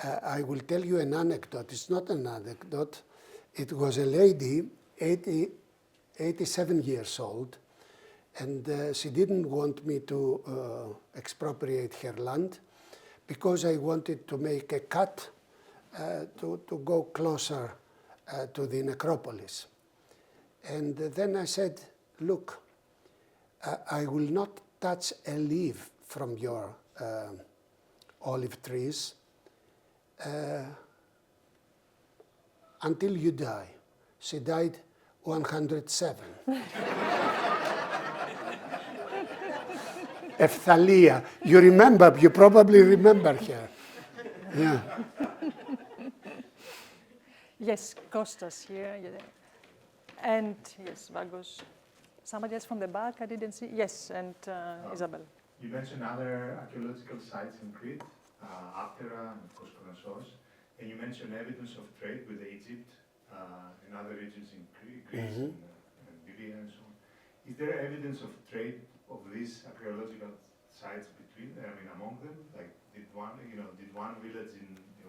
I will tell you an anecdote. It's not an anecdote. It was a lady, 87 years old, and she didn't want me to expropriate her land because I wanted to make a cut to go closer to the necropolis. And then I said, look, I will not touch a leaf from your olive trees until you die. She died 107. Ephthalia. You probably remember her. Yeah. Yes, Kostas here. Yeah. And yes, Vagos. Somebody else from the back, I didn't see. Yes, and Isabel. You mentioned other archaeological sites in Crete, Aptera and of course Knossos, and you mentioned evidence of trade with Egypt and other regions in Greece and Libya and so on. Is there evidence of trade of these archaeological sites among them? Like, did one village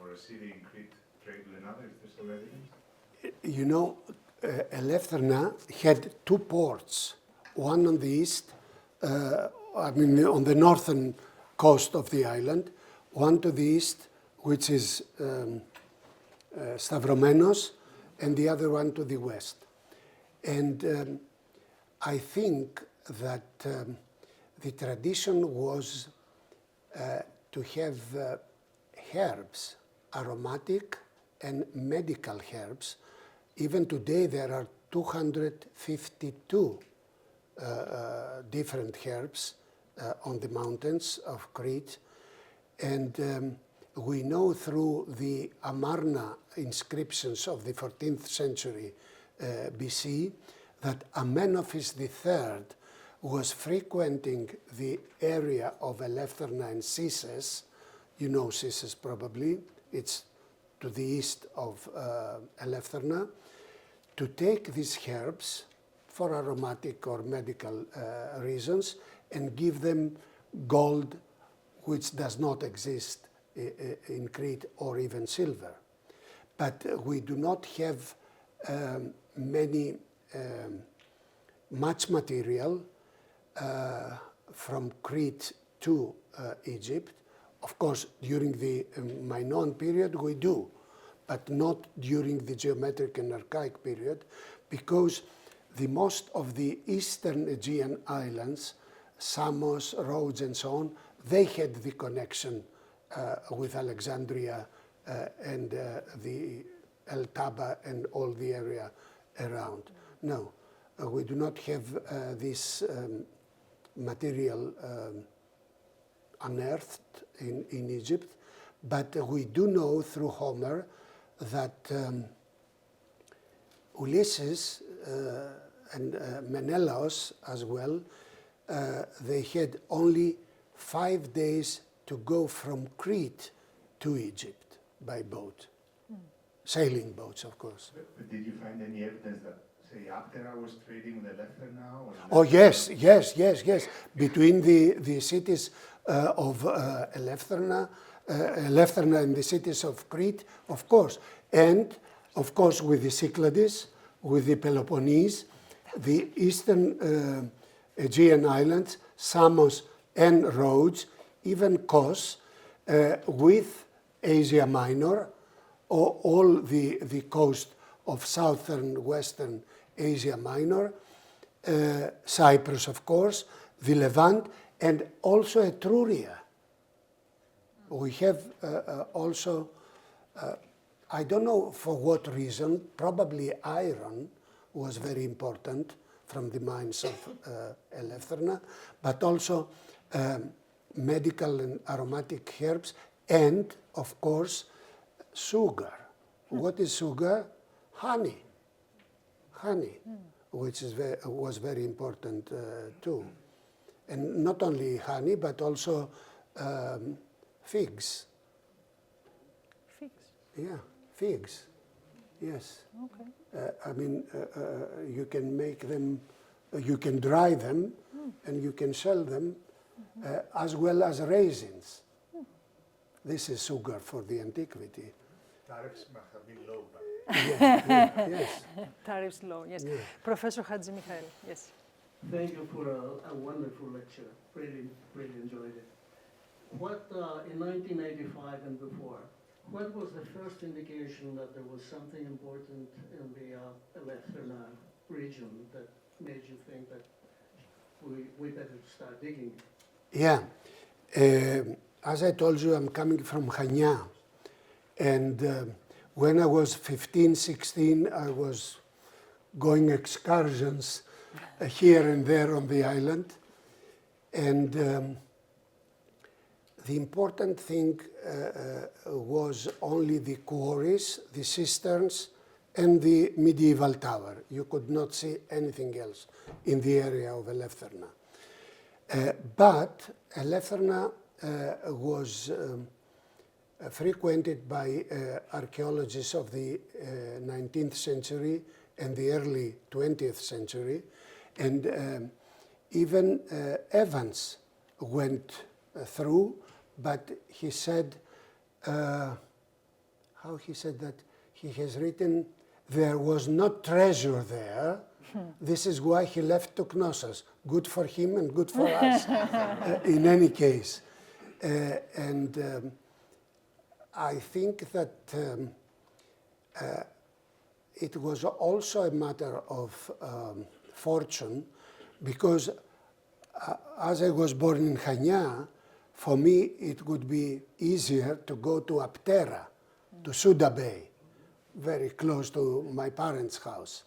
or a city in Crete trade with another? Is there some evidence? You know, Eleutherna had 2 ports, one on the east, on the northern coast of the island, one to the east, which is Stavromenos, and the other one to the west. And I think that the tradition was to have herbs, aromatic and medical herbs. Even today there are 252 different herbs on the mountains of Crete. And we know through the Amarna inscriptions of the 14th century BC that Amenophis III was frequenting the area of Eleutherna and Cisses. You know Cisses probably, it's to the east of Eleutherna, to take these herbs for aromatic or medical reasons and give them gold, which does not exist in Crete, or even silver. But we do not have much material from Crete to Egypt. Of course, during the Minoan period we do, but not during the geometric and archaic period, because the most of the eastern Aegean islands, Samos, Rhodes, and so on, they had the connection with Alexandria and the El Taba and all the area around. No, we do not have this material unearthed in Egypt, but we do know through Homer that Ulysses and Menelaus as well, they had only 5 days to go from Crete to Egypt by boat. Sailing boats, of course. But did you find any evidence that, say, Aptera was trading with Eleutherna? Oh, yes. Between the cities of Eleutherna and the cities of Crete, of course. And, of course, with the Cyclades, with the Peloponnese, the eastern Aegean islands, Samos and Rhodes, even Kos, with Asia Minor, or all the coast of southern, western Asia Minor, Cyprus, of course, the Levant, and also Etruria. We have also, I don't know for what reason, probably iron was very important from the mines of Eleutherna, but also medical and aromatic herbs, and of course, sugar. What is sugar? Honey, which was very important too. And not only honey, but also figs. Figs? Yeah, figs, yes. Okay. I mean, you can make them, you can dry them, and you can sell them, as well as raisins. This is sugar for the antiquity. Tariffs must have been low, but Yes. Tariffs low, yes. Yeah. Professor Hadji Mikhail, yes. Thank you for a wonderful lecture. Really enjoyed it. What, in 1985 and before, what was the first indication that there was something important in the Eleutherna region that made you think that we better start digging? Yeah. As I told you, I'm coming from Chania. And when I was 15, 16, I was going excursions here and there on the island. And the important thing was only the quarries, the cisterns, and the medieval tower. You could not see anything else in the area of Eleutherna. But Eleutherna was frequented by archaeologists of the 19th century and the early 20th century. And even Evans went through, but he said, how he said that he has written, there was not treasure there. This is why he left to Knossos. Good for him and good for us, in any case. And I think that it was also a matter of fortune, because as I was born in Chania, for me it would be easier to go to Aptera, to Suda Bay, very close to my parents' house.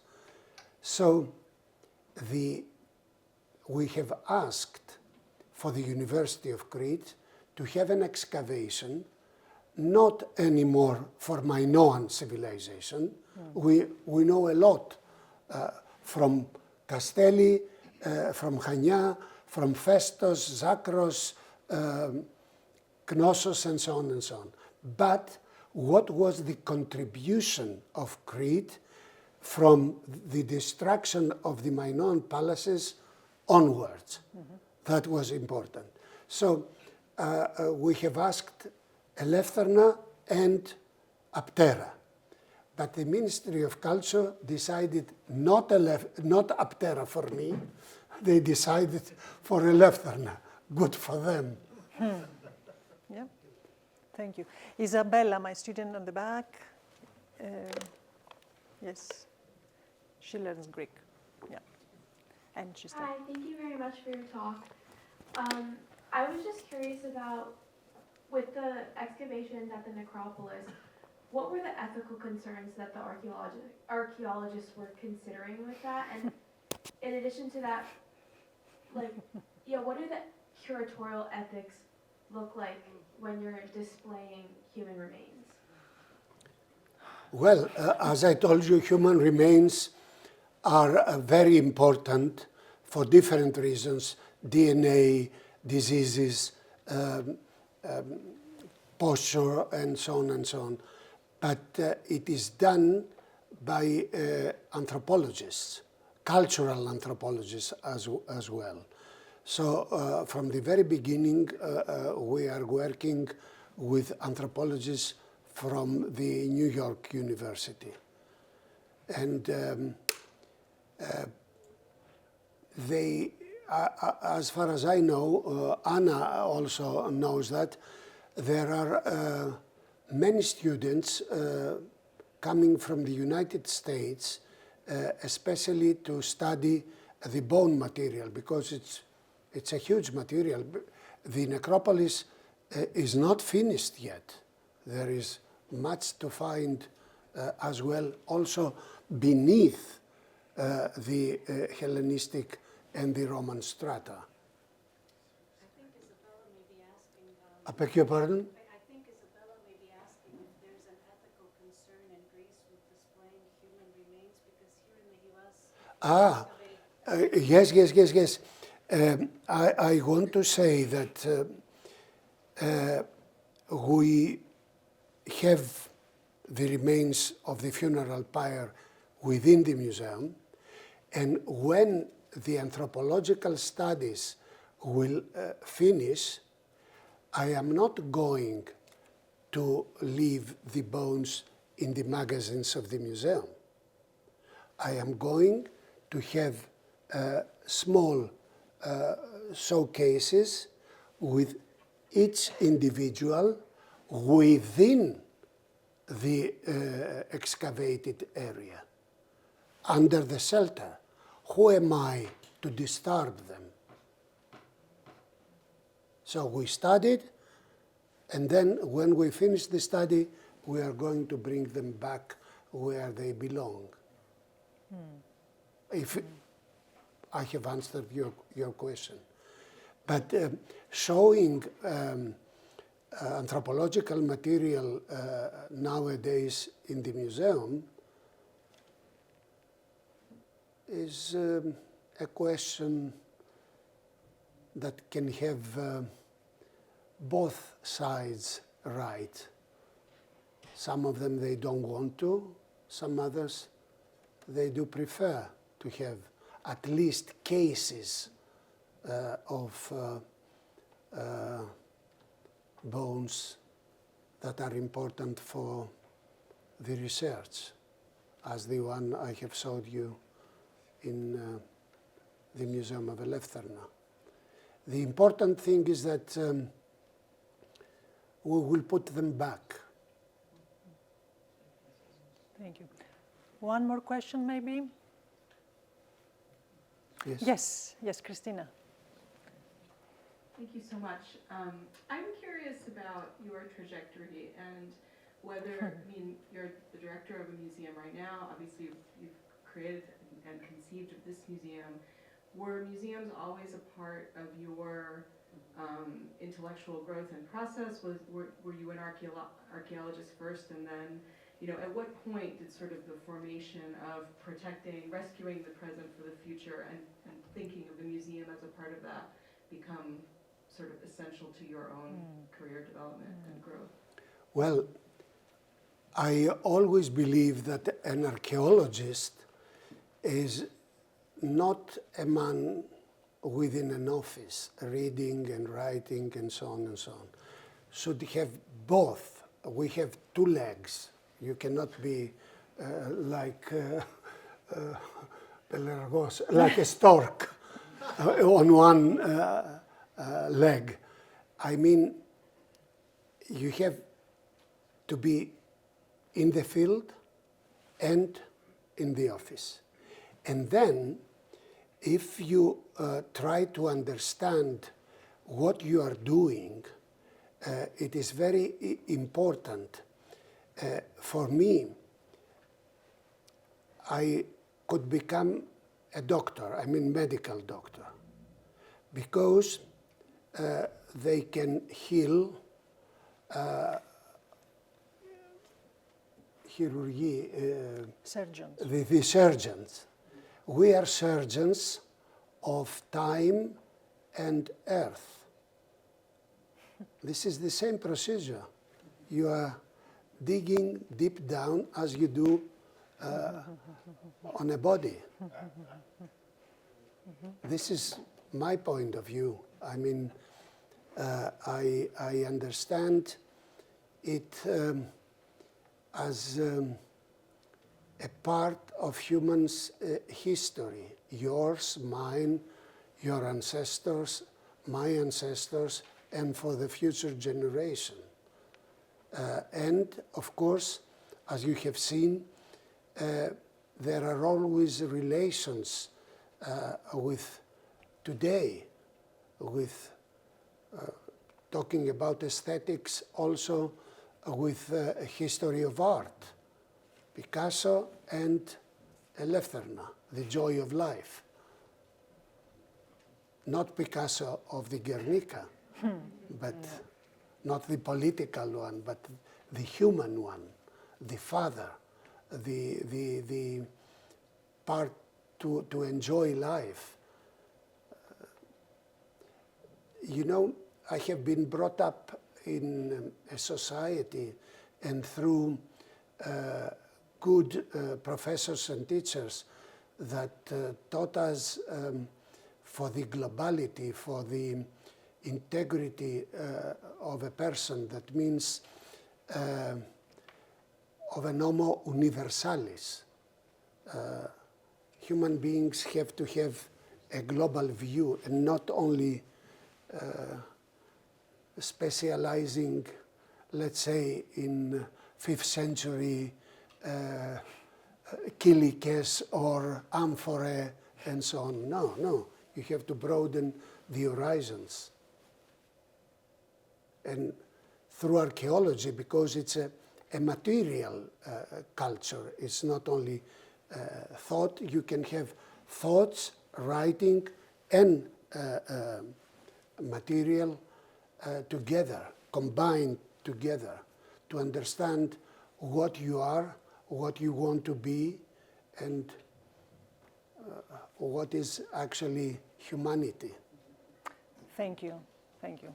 So we have asked for the University of Crete to have an excavation, not anymore for Minoan civilization. We know a lot from Castelli, from Chania, from Festos, Zakros, Knossos, and so on and so on. But what was the contribution of Crete from the destruction of the Minoan palaces onwards? That was important. So we have asked Eleutherna and Aptera. But the Ministry of Culture decided not Aptera for me. They decided for Eleutherna. Good for them. Yeah, thank you. Isabella, my student on the back. Yes, she learns Greek. Yeah, and she's Hi, thank you very much for your talk. I was just curious about, with the excavations at the necropolis, what were the ethical concerns that the archaeologists were considering with that? And in addition to that, like, yeah, what do the curatorial ethics look like when you're displaying human remains? Well, as I told you, human remains are very important for different reasons: DNA, diseases, posture, and so on and so on. But it is done by anthropologists, cultural anthropologists as well. So from the very beginning, we are working with anthropologists from the New York University. And they, as far as I know, Anna also knows that, there are many students coming from the United States, especially to study the bone material, because it's a huge material. The necropolis is not finished yet. There is much to find as well, also beneath the Hellenistic and the Roman strata. I think Isabella may be asking. I beg your pardon? I think Isabella may be asking if there's an ethical concern in Greece with displaying human remains, because here in the U.S. Yes. I want to say that we have the remains of the funeral pyre within the museum, and when the anthropological studies will finish, I am not going to leave the bones in the magazines of the museum. I am going to have small showcases with each individual within the excavated area, under the shelter. Who am I to disturb them? So we studied, and then when we finish the study, we are going to bring them back where they belong. If I have answered your question. But showing anthropological material nowadays in the museum is a question that can have both sides right. Some of them, they don't want to. Some others, they do prefer to have at least cases of bones that are important for the research, as the one I have showed you in the Museum of Eleutherna. The important thing is that we will put them back. Thank you. One more question, maybe? Yes, Christina. Thank you so much. I'm curious about your trajectory and whether, I mean, you're the director of a museum right now. Obviously, you've created and conceived of this museum. Were museums always a part of your intellectual growth and process? Were you an archaeologist first, and then, you know, at what point did sort of the formation of protecting, rescuing the present for the future, and thinking of the museum as a part of that become sort of essential to your own career development and growth? Well, I always believe that an archaeologist is not a man within an office, reading and writing and so on and so on. Should have both. We have two legs. You cannot be like like a stork on one leg. I mean, you have to be in the field and in the office. And then, if you try to understand what you are doing, it is very important. For me, I could become a doctor, I mean medical doctor, because they can heal Surgeons. The surgeons. We are surgeons of time and earth. This is the same procedure. You are digging deep down as you do on a body. This is my point of view. I mean, I understand it as a part of humans' history. Yours, mine, your ancestors, my ancestors, and for the future generation. And of course, as you have seen, there are always relations with today, with talking about aesthetics, also with history of art. Picasso and Eleutherna, the joy of life. Not Picasso of the Guernica, but not the political one, but the human one, the father, the part to enjoy life. You know, I have been brought up in a society and through good professors and teachers that taught us for the globality, for the integrity of a person. That means of an homo universalis. Human beings have to have a global view and not only specializing, let's say, in 5th century Kilikes or Amphore and so on. No, no, you have to broaden the horizons. And through archaeology, because it's a material culture, it's not only thought, you can have thoughts, writing, and material together, combined together, to understand what you are, what you want to be, and what is actually humanity. Thank you. Thank you.